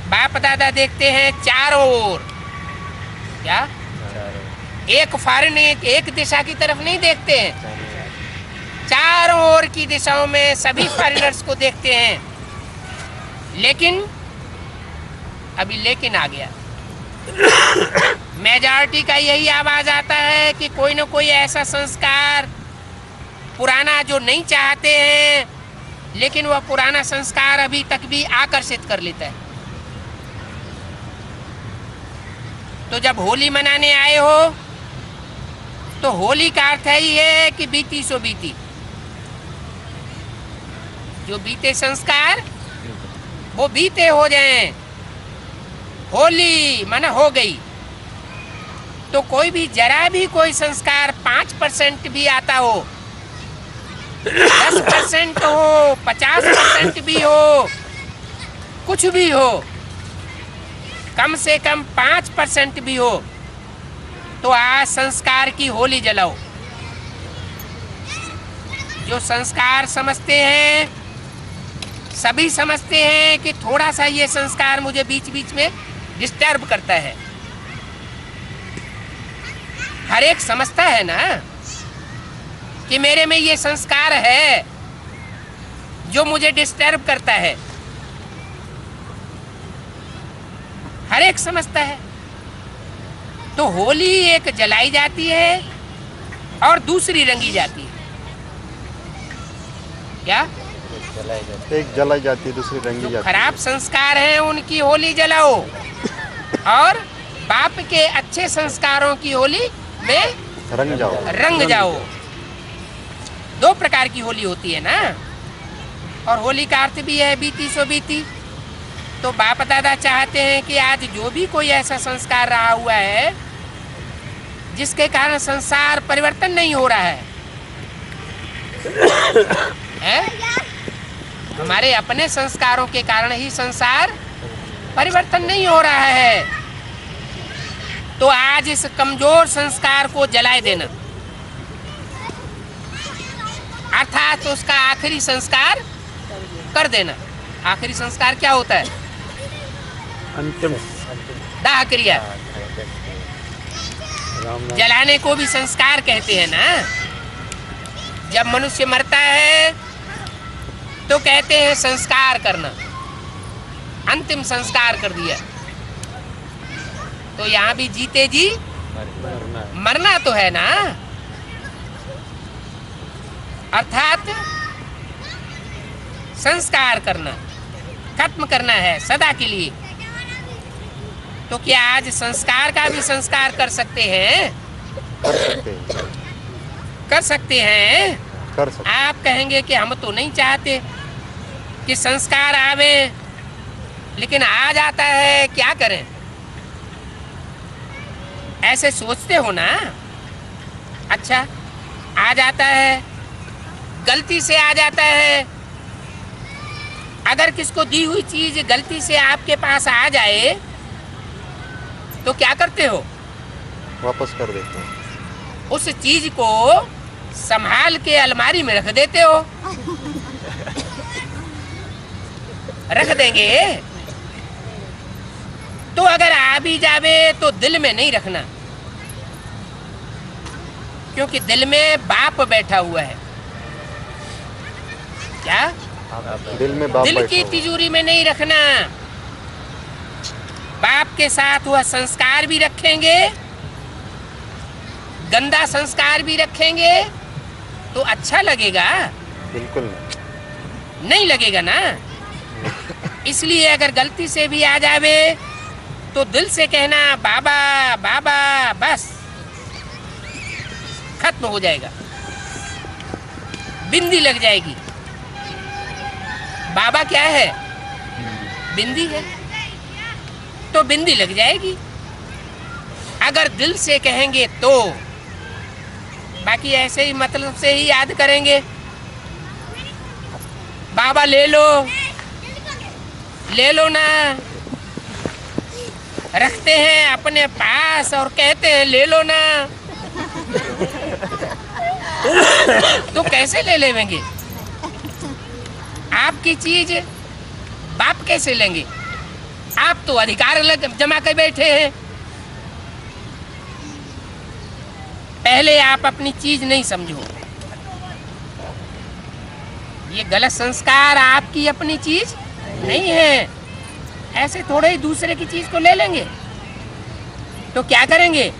बाप दादा देखते हैं चारों ओर। क्या? एक फॉरेन एक दिशा की तरफ नहीं देखते हैं, चारों ओर की दिशाओं में सभी फॉरेनर्स को देखते हैं। लेकिन अभी लेकिन आ गया। मेजॉरिटी का यही आवाज आता है कि कोई ना कोई ऐसा संस्कार पुराना जो नहीं चाहते हैं लेकिन वह पुराना संस्कार अभी तक भी आकर्षित कर लेता है। तो जब होली मनाने आए हो तो होली का अर्थ ही है कि बीती सो बीती। जो बीते संस्कार वो बीते हो जाएं। होली माना हो गई। तो कोई भी जरा भी कोई संस्कार 5% भी आता हो, 10% हो, 50% भी हो, कुछ भी हो, कम से कम 5% भी हो तो आज संस्कार की होली जलाओ। जो संस्कार समझते हैं, सभी समझते हैं कि थोड़ा सा ये संस्कार मुझे बीच बीच में डिस्टर्ब करता है। हर एक समझता है ना कि मेरे में ये संस्कार है जो मुझे डिस्टर्ब करता है। हर एक समझता है। तो होली एक जलाई जाती है और दूसरी रंगी जाती है। क्या? एक जलाई जाती है, दूसरी रंगी जाती है। खराब संस्कार हैं उनकी होली जलाओ और बाप के अच्छे संस्कारों की होली में रंग जाओ। दो प्रकार की होली होती है ना। और होली का अर्थ भी है बीती सो बीती। तो बाप दादा चाहते हैं कि आज जो भी कोई ऐसा संस्कार रहा हुआ है जिसके कारण संसार परिवर्तन नहीं हो रहा है? हमारे अपने संस्कारों के कारण ही संसार परिवर्तन नहीं हो रहा है। तो आज इस कमजोर संस्कार को जलाए देना, अर्थात उसका आखिरी संस्कार कर देना। आखिरी संस्कार क्या होता है? अंतिम दाह क्रिया। जलाने को भी संस्कार कहते हैं ना। जब मनुष्य मरता है तो कहते हैं संस्कार करना, अंतिम संस्कार कर दिया। तो यहाँ भी जीते जी मरना तो है ना, अर्थात संस्कार करना, खत्म करना है सदा के लिए। तो क्या आज संस्कार का भी संस्कार कर सकते हैं? कर सकते हैं। आप कहेंगे कि हम तो नहीं चाहते कि संस्कार आवे, लेकिन आ जाता है, क्या करें? ऐसे सोचते हो ना। अच्छा, आ जाता है, गलती से आ जाता है। अगर किसको दी हुई चीज गलती से आपके पास आ जाए तो क्या करते हो? वापस कर देते हैं। उस चीज को संभाल के अलमारी में रख देते हो। रख देंगे तो अगर आ भी जावे तो दिल में नहीं रखना, क्योंकि दिल में बाप बैठा हुआ है। क्या? दिल में बाप दिल बैठा की हुआ है। तिजोरी में नहीं रखना। बाप के साथ वह संस्कार भी रखेंगे, गंदा संस्कार भी रखेंगे तो अच्छा लगेगा? बिल्कुल नहीं लगेगा ना। इसलिए अगर गलती से भी आ जावे तो दिल से कहना बाबा बाबा, बस खत्म हो जाएगा, बिंदी लग जाएगी। बाबा क्या है? बिंदी है, तो बिंदी लग जाएगी अगर दिल से कहेंगे तो। बाकी ऐसे ही मतलब से ही याद करेंगे। बाबा ले लो ना, रखते हैं अपने पास और कहते हैं ले लो ना। तो कैसे ले लेंगे? आपकी चीज बाप कैसे लेंगे? आप तो अधिकार जमा कर बैठे हैं। पहले आप अपनी चीज नहीं समझो। ये गलत संस्कार आपकी अपनी चीज नहीं है। ऐसे थोड़े ही दूसरे की चीज को ले लेंगे तो क्या करेंगे?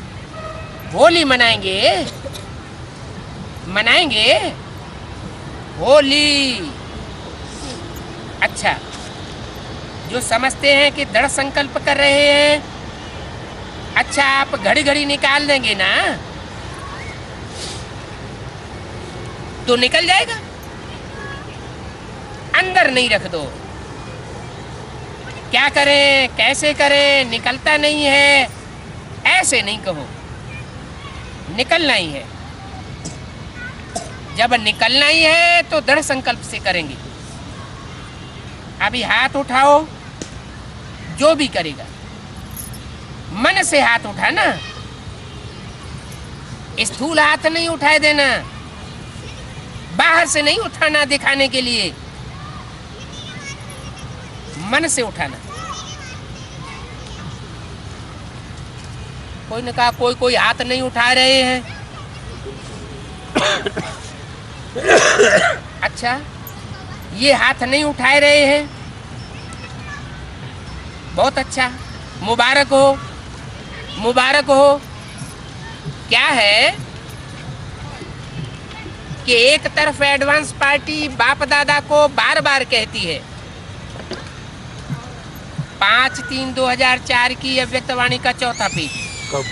होली मनाएंगे होली। अच्छा, जो समझते हैं कि दृढ़ संकल्प कर रहे हैं, अच्छा आप घड़ी घड़ी निकाल देंगे ना तो निकल जाएगा। अंदर नहीं रख दो। क्या करें, कैसे करें, निकलता नहीं है, ऐसे नहीं कहो। निकलना ही है। जब निकलना ही है तो दृढ़ संकल्प से करेंगे। अभी हाथ उठाओ, जो भी करेगा मन से हाथ उठाना, स्थूल हाथ नहीं उठाए देना, बाहर से नहीं उठाना दिखाने के लिए, मन से उठाना। कोई ने कहा कोई हाथ नहीं उठा रहे हैं। अच्छा, ये हाथ नहीं उठाए रहे हैं, बहुत अच्छा, मुबारक हो। क्या है कि एक तरफ एडवांस पार्टी बाप दादा को बार बार कहती है, 5/3/2004 की अव्यक्तवाणी का चौथा पेज। कब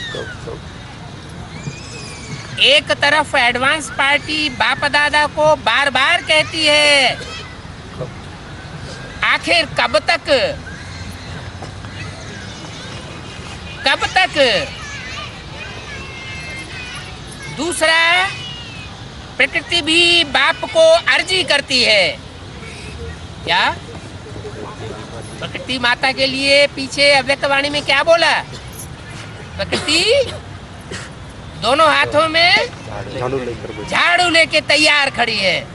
एक तरफ एडवांस पार्टी बाप दादा को बार बार कहती है, आखिर कब तक? दूसरा, प्रकृति भी बाप को अर्जी करती है। क्या? प्रकृति माता के लिए पीछे अव्यक्तवाणी में क्या बोला? प्रकृति दोनों हाथों में झाड़ू लेके तैयार खड़ी है।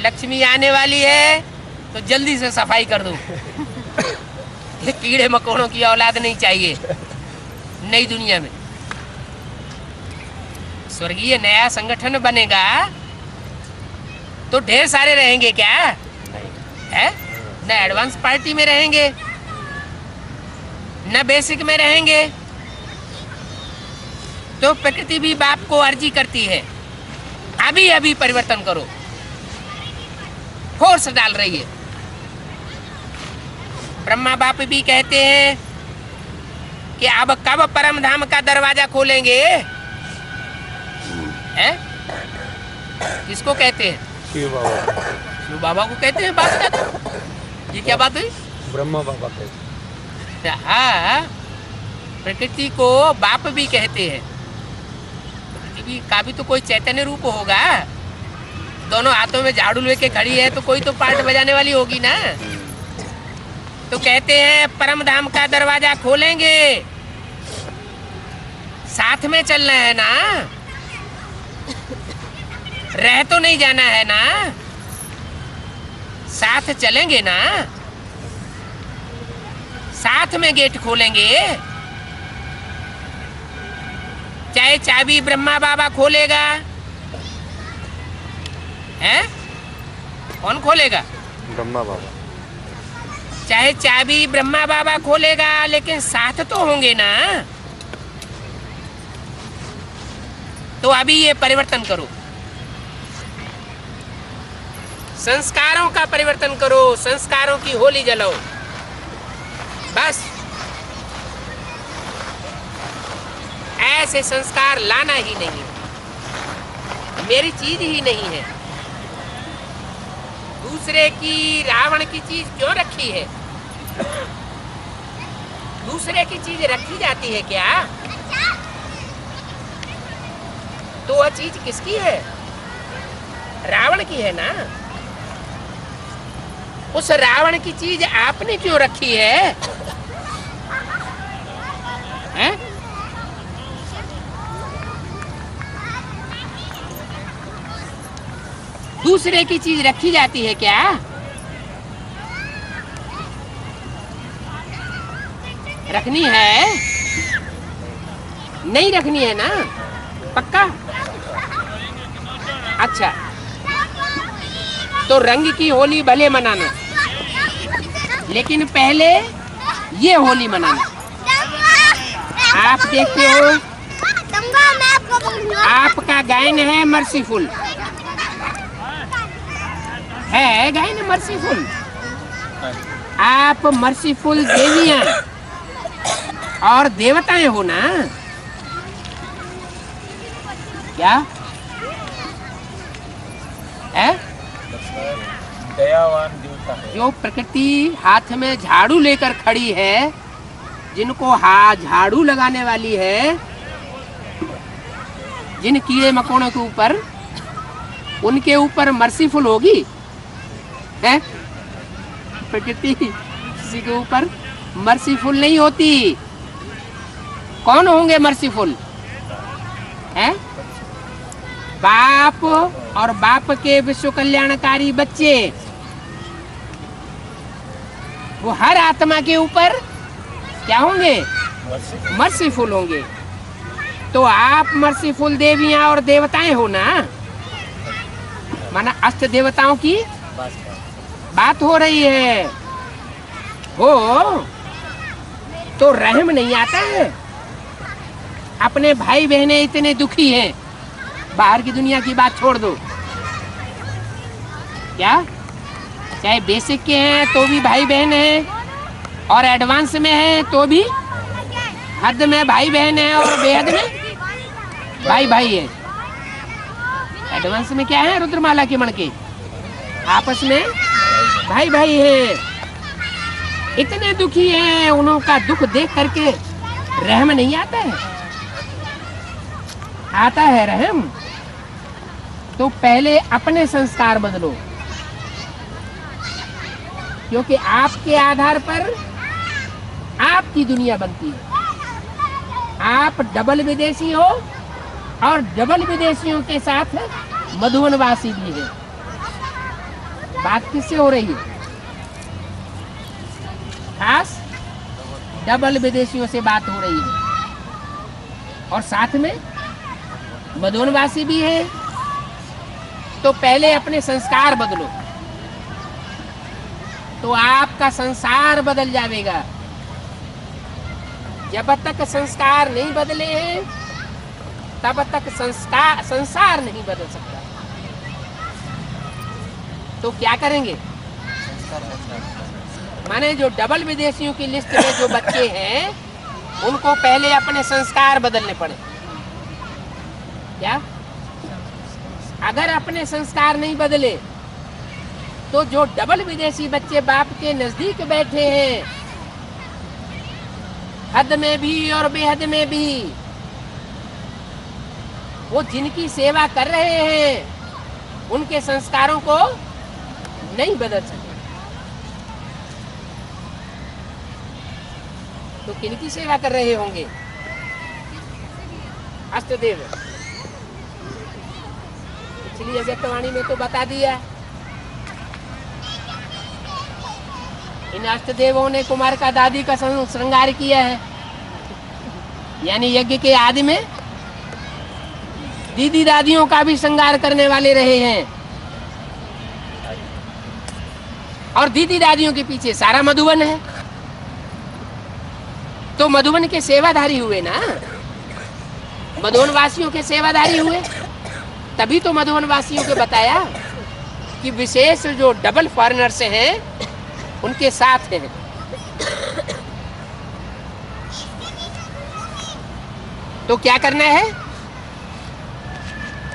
लक्ष्मी आने वाली है तो जल्दी से सफाई कर दो। ये कीड़े मकोड़ों की औलाद नहीं चाहिए नई दुनिया में। स्वर्गीय नया संगठन बनेगा तो ढेर सारे रहेंगे क्या? है न एडवांस पार्टी में रहेंगे न बेसिक में रहेंगे। तो प्रकृति भी बाप को अर्जी करती है, अभी परिवर्तन करो, फोर्स डाल रही है। ब्रह्मा बाप भी कहते हैं कि अब कब परम धाम का दरवाजा खोलेंगे? हैं? किसको कहते हैं? शिव बाबा को कहते हैं। बात क्या? ये क्या बात हुई? ब्रह्मा बाबा कहते हैं। हाँ, प्रकृति को बाप भी कहते हैं। का भी तो कोई चैतन्य रूप होगा। दोनों हाथों में झाड़ू लेके खड़ी है तो कोई तो पार्ट बजाने वाली होगी ना। तो कहते हैं परम धाम का दरवाजा खोलेंगे, साथ में चलना है ना, रह तो नहीं जाना है ना, साथ चलेंगे ना, साथ में गेट खोलेंगे। चाहे चाबी ब्रह्मा बाबा खोलेगा, हैं? कौन खोलेगा? ब्रह्मा बाबा। चाहे चाबी ब्रह्मा बाबा खोलेगा, लेकिन साथ तो होंगे ना। तो अभी ये परिवर्तन करो, संस्कारों का परिवर्तन करो, संस्कारों की होली जलाओ। बस ऐसे संस्कार लाना ही नहीं है, मेरी चीज ही नहीं है। दूसरे की, रावण की चीज क्यों रखी है? दूसरे की चीज रखी जाती है क्या? तो वह चीज किसकी है? रावण की है ना। उस रावण की चीज आपने क्यों रखी है? हैं? दूसरे की चीज रखी जाती है क्या? रखनी है? नहीं रखनी है ना? पक्का? अच्छा, तो रंग की होली भले मनाना, लेकिन पहले ये होली मनाना। आप देखते हो, आपका गायन है मर्सीफुल, है गायन मर्सीफुल। आप मर्सीफुल देवियां और देवताएं हो ना। क्या है? दयावान देवता है। जो प्रकृति हाथ में झाड़ू लेकर खड़ी है, जिनको झाड़ू लगाने वाली है, जिन कीड़े मकोड़ों के ऊपर, उनके ऊपर मर्सीफुल होगी है? प्रकृति किसी के ऊपर मर्सीफुल नहीं होती। कौन होंगे मर्सीफुल? है बाप और बाप के विश्व कल्याणकारी बच्चे, वो हर आत्मा के ऊपर क्या होंगे? मर्सीफुल होंगे। तो आप मर्सीफुल देवियां और देवताएं हो ना। माना अष्ट देवताओं की बात हो रही है। हो तो रहम नहीं आता है? अपने भाई बहनें इतने दुखी हैं, बाहर की दुनिया की बात छोड़ दो, क्या चाहे बेसिक के हैं तो भी भाई बहन हैं, और एडवांस में हैं तो भी हद में भाई बहन है, और बेहद में भाई भाई है। एडवांस में क्या है? रुद्रमाला के मणके आपस में भाई भाई है। इतने दुखी हैं, उनका दुख देख करके रहम नहीं आता है? आता है रहम। तो पहले अपने संस्कार बदलो, क्योंकि आपके आधार पर आपकी दुनिया बनती है। आप डबल विदेशी हो, और डबल विदेशियों के साथ मधुवनवासी भी है। बात किससे हो रही है? खास डबल विदेशियों से बात हो रही है, और साथ में मधुवनवासी भी है। तो पहले अपने संस्कार बदलो, तो आपका संसार बदल जाएगा। जब तक संस्कार नहीं बदले हैं, तब तक संसार नहीं बदल सकता। तो क्या करेंगे? माने जो डबल विदेशियों की लिस्ट में जो बच्चे हैं, उनको पहले अपने संस्कार बदलने पड़े। क्या? अगर अपने संस्कार नहीं बदले, तो जो डबल विदेशी बच्चे बाप के नजदीक बैठे हैं, हद में भी और बेहद में भी, वो जिनकी सेवा कर रहे हैं उनके संस्कारों को नहीं बदल सके, तो किनकी सेवा कर रहे होंगे? अष्टदेव। पिछली अव्यक्तवाणी में तो बता दिया, इन अष्टदेवों ने कुमार का दादी का श्रृंगार किया है, यानी यज्ञ के आदि में दीदी दादियों का भी श्रृंगार करने वाले रहे हैं, और दीदी दादियों के पीछे सारा मधुबन है, तो मधुबन के सेवाधारी हुए ना, मधुबन वासियों के सेवाधारी हुए, तभी तो मधुबन वासियों को बताया कि विशेष जो डबल फॉरेनर्स हैं उनके साथ हैं। तो क्या करना है?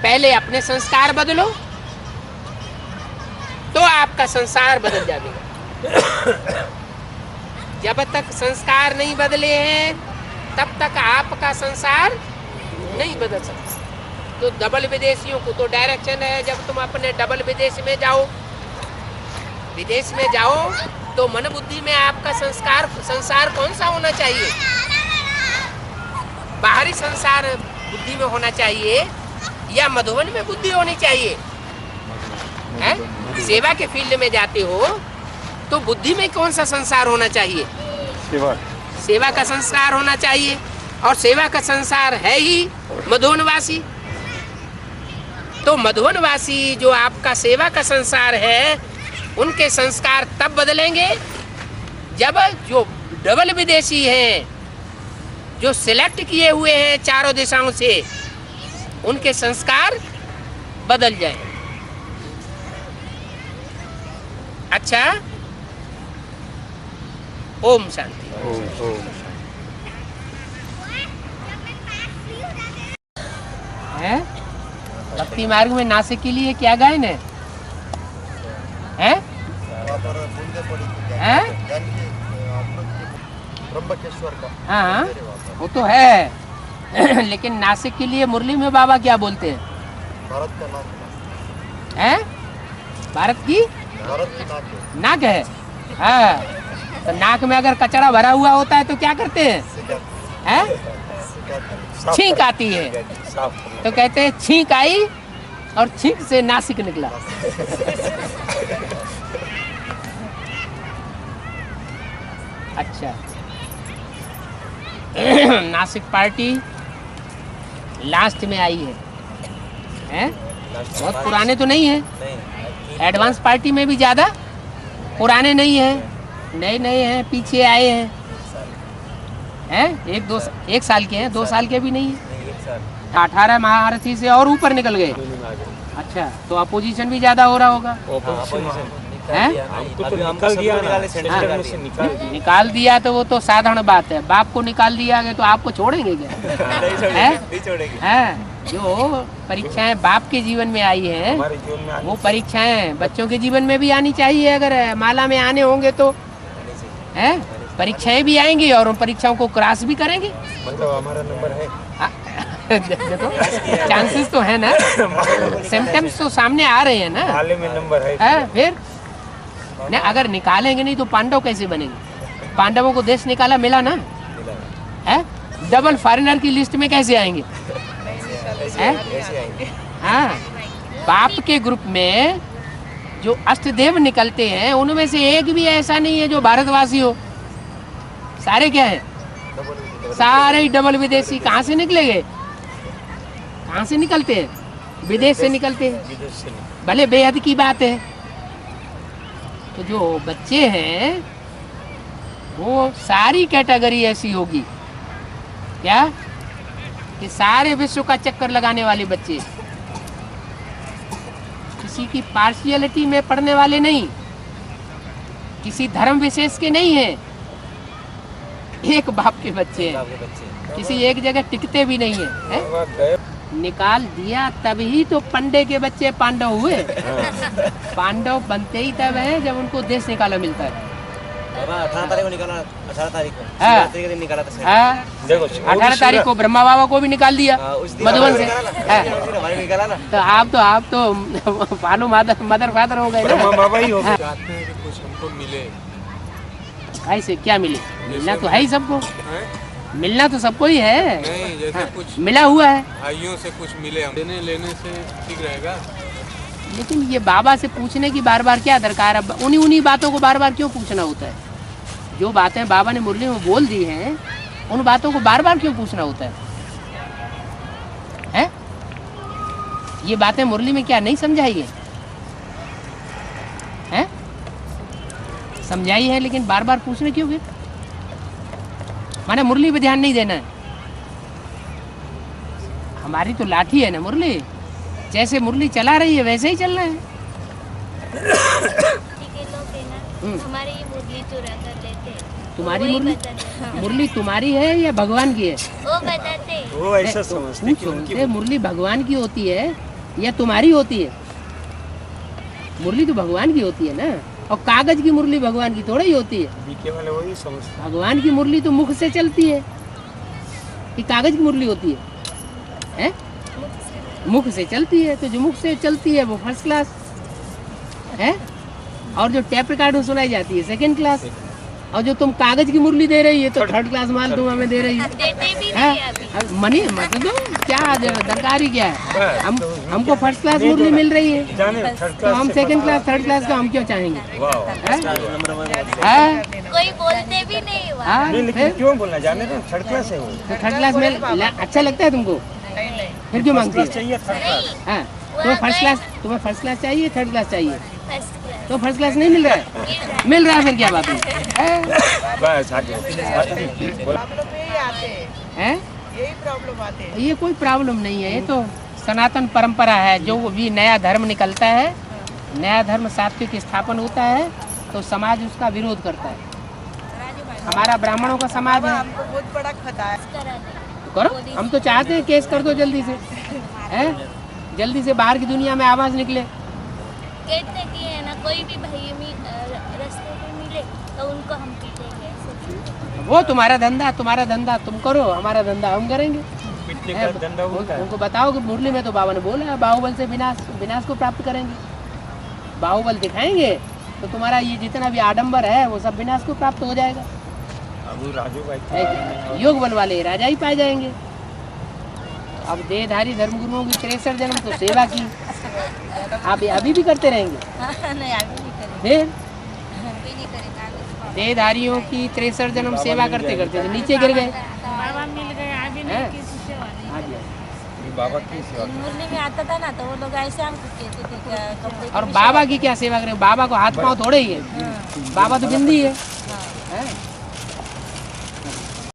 पहले अपने संस्कार बदलो तो आपका संसार बदल जाएगा। जब तक संस्कार नहीं बदले हैं तब तक आपका संसार नहीं बदल सकता। तो डबल विदेशियों को तो डायरेक्शन है, जब तुम अपने डबल विदेश में जाओ, विदेश में जाओ तो मन बुद्धि में आपका संसार कौन सा होना चाहिए? बाहरी संसार बुद्धि में होना चाहिए या मधुबन में बुद्धि होनी चाहिए? है? सेवा के फील्ड में जाते हो तो बुद्धि में कौन सा संसार होना चाहिए? सेवा का संस्कार होना चाहिए, और सेवा का संसार है ही मधुबनवासी। तो मधुबनवासी जो आपका सेवा का संसार है उनके संस्कार तब बदलेंगे जब जो डबल विदेशी हैं, जो सिलेक्ट किए हुए हैं चारों दिशाओं से, उनके संस्कार बदल जाए। अच्छा, ओम शांति। है? भक्ति मार्ग में नासिक के लिए क्या गायन है? ब्रह्मकेश्वर का। हाँ, वो तो है लेकिन नासिक के लिए मुरली में बाबा क्या बोलते हैं? भारत का नाक है? भारत की नाक है। हाँ, तो नाक में अगर कचरा भरा हुआ होता है तो क्या करते हैं? हैं? छींक आती है तो कहते हैं छींक आई और छींक से नासिक निकला। अच्छा, नासिक पार्टी लास्ट में आई है? बहुत पुराने तो नहीं है, एडवांस पार्टी में भी ज्यादा पुराने नहीं है, नए नए हैं, पीछे आए हैं, एक साल के हैं, 2 साल के भी नहीं है, 18 महारथी से और ऊपर निकल गए। अच्छा, तो अपोजिशन भी ज्यादा हो रहा होगा। निकाल दिया तो वो तो साधारण बात है, बाप को निकाल दिया गया तो आपको छोड़ेंगे क्या? है? जो परीक्षाएं बाप के जीवन में आई हैं वो परीक्षाएं बच्चों के जीवन में भी आनी चाहिए। अगर माला में आने होंगे तो है, परीक्षाएं भी आएंगी और उन परीक्षाओं को क्रॉस भी करेंगे। मतलब हमारा नंबर है। देखो, चांसेस तो है ना, सिम्टम्स तो सामने आ रहे हैं ना। माले में नंबर है। फिर नहीं, अगर निकालेंगे नहीं तो पांडव कैसे बनेंगे? पांडवों को देश निकाला मिला ना, है? डबल फॉरेनर की लिस्ट में कैसे आएंगे? हाँ, बाप के ग्रुप में जो अष्टदेव निकलते हैं उनमें से एक भी ऐसा नहीं है जो भारतवासी हो। सारे क्या है? सारे ही डबल विदेशी। कहाँ से निकलेंगे? कहाँ से निकलते हैं? विदेश से निकलते हैं। भले बेहद की बात है। तो जो बच्चे हैं वो सारी कैटेगरी ऐसी होगी क्या कि सारे विश्व का चक्कर लगाने वाले बच्चे, किसी की पार्शियलिटी में पढ़ने वाले नहीं, किसी धर्म विशेष के नहीं हैं, एक बाप के बच्चे हैं, किसी एक जगह टिकते भी नहीं है? निकाल दिया तभी तो पंडे के बच्चे पांडव हुए। पांडव बनते ही तब है जब उनको देश निकाला मिलता है। बाबा 18 तारीख को निकाला, 18 तारीख को हाँ। शिवरात्रि के दिन निकाला था सर। हाँ, देखो 18 तारीख को ब्रह्मा बाबा को भी निकाल दिया उस दिन मधुबन से। हाँ। हमारे निकाला ना। तो आप तो फालू मदर फादर हो गए ब्रह्मा ना। बाबा ही हो गए। चाहते हैं कि कुछ हमको मिले। ऐसे क्या मिले? मिलना तो है ही सबको, हैं? मिलना तो सबको ही है। नहीं, जैसे हाँ, कुछ मिला हुआ है। भाइयों से कुछ मिले, हम देने लेने से ठीक रहेगा। लेकिन ये बाबा से पूछने की बार बार क्या दरकार है? उन्हीं बातों को बार बार क्यों पूछना होता है? जो बातें बाबा ने मुरली में बोल दी हैं, उन बातों को बार बार क्यों पूछना होता है? हैं? ये बातें मुरली में क्या नहीं समझाई है? हैं? समझाई है, लेकिन बार बार पूछने क्यों फिर? माने मुरली पे ध्यान नहीं देना है। हमारी तो लाठी है ना मुरली, जैसे मुरली चला रही है वैसे ही चलना है। ठीक है, लोग है ना हमारी ये मुरली चुरा कर लेते हैं। तुम्हारी वही मुरली? बताते हैं। मुरली तुम्हारी है या भगवान की है? वो बताते हैं। वो ऐसा समझते कि उनकी सोचते मुरली भगवान की होती है या तुम्हारी होती है? मुरली तो भगवान की होती है ना, और कागज की मुरली भगवान की थोड़ा ही होती है। बीके वाले वही समझते भगवान की मुरली तो मुख से चलती है, ये कागज की मुरली होती है, हैं? मुख से चलती है, तो जो मुख से चलती है वो फर्स्ट क्लास है, और जो टेप रिकॉर्ड में सुनाई जाती है सेकंड क्लास, और जो तुम कागज की मुरली दे रही है तो थर्ड क्लास माल तुम हमें दे रही है। देते भी हैं? नहीं अभी। अब मनी मतलब क्या दरकार ही क्या है? हमको फर्स्ट क्लास मुरली मिल रही है, जाने थर्ड तो क्लास हम सेकंड क्लास थर्ड क्लास का हम क्यों चाहेंगे? हैं? नंबर 1 हैं? कोई बोलते भी नहीं हुआ। हाँ, नहीं, लेकिन फिर क्यों बोलना? जाने तो थर्ड क्लास है वो। तो थर्ड क्लास में अच्छा लगता है तुमको? फिर क्यों मांगती क्लास है? चाहिए थर्ड क्लास। हाँ, तुम्हें फर्स्ट क्लास चाहिए, थर्ड क्लास चाहिए? फर्स्ट क्लास तो फर्स्ट क्लास नहीं मिल रहा है? मिल रहा है, फिर क्या बात है? बस आगे प्रॉब्लम यही आते हैं, हैं? यही प्रॉब्लम आते हैं। ये कोई प्रॉब्लम नहीं है, ये तो सनातन परंपरा है। जो भी नया धर्म निकलता है, नया धर्म सात्विक स्थापन होता है, तो समाज उसका विरोध करता है। हमारा ब्राह्मणों का समाज है, हमको बहुत बड़ा खतरा है। करा दे। करो। हम तो चाहते हैं केस कर दो जल्दी से, हैं? जल्दी से बाहर की दुनिया में आवाज निकले। कहते कि है ना, कोई भी भाई रास्ते पे मिले तो उनको हम पीटेंगे ऐसे। वो तुम्हारा धंधा तुम करो, हमारा धंधा हम करेंगे। पिटने का धंधा होता है। उनको बताओ कि मुरली में तो बाबा ने बोला है बाहुबल से विनाश को प्राप्त करेंगे। बाहुबल दिखाएंगे तो तुम्हारा ये जितना भी आडंबर है वो सब विनाश को प्राप्त हो जाएगा। अब राजू भाई है, योग बल वाले राजा ही पाए जाएंगे। अब देहधारी धर्मगुरुओं की 63 जन्म तो सेवा की, आप अभी भी करते रहेंगे? नहीं, अभी नहीं करेंगे। फिर अभी नहीं करेंगे, आगे। देहधारियों की 63 जन्म सेवा करते करते तो नीचे गिर गए। बाबा मिल गए, अभी हैं? नहीं किसी सेवा नहीं। हाँ जी। बाबा की सेवा। मुरली में आता था ना, तो वो लोग ऐसे हमको कहते थे क्या कपड़े और बाबा की क्या सेवा करें? बाबा को हाथ पांव थोड़े ही है, बाबा तो बिंदी है। हैं?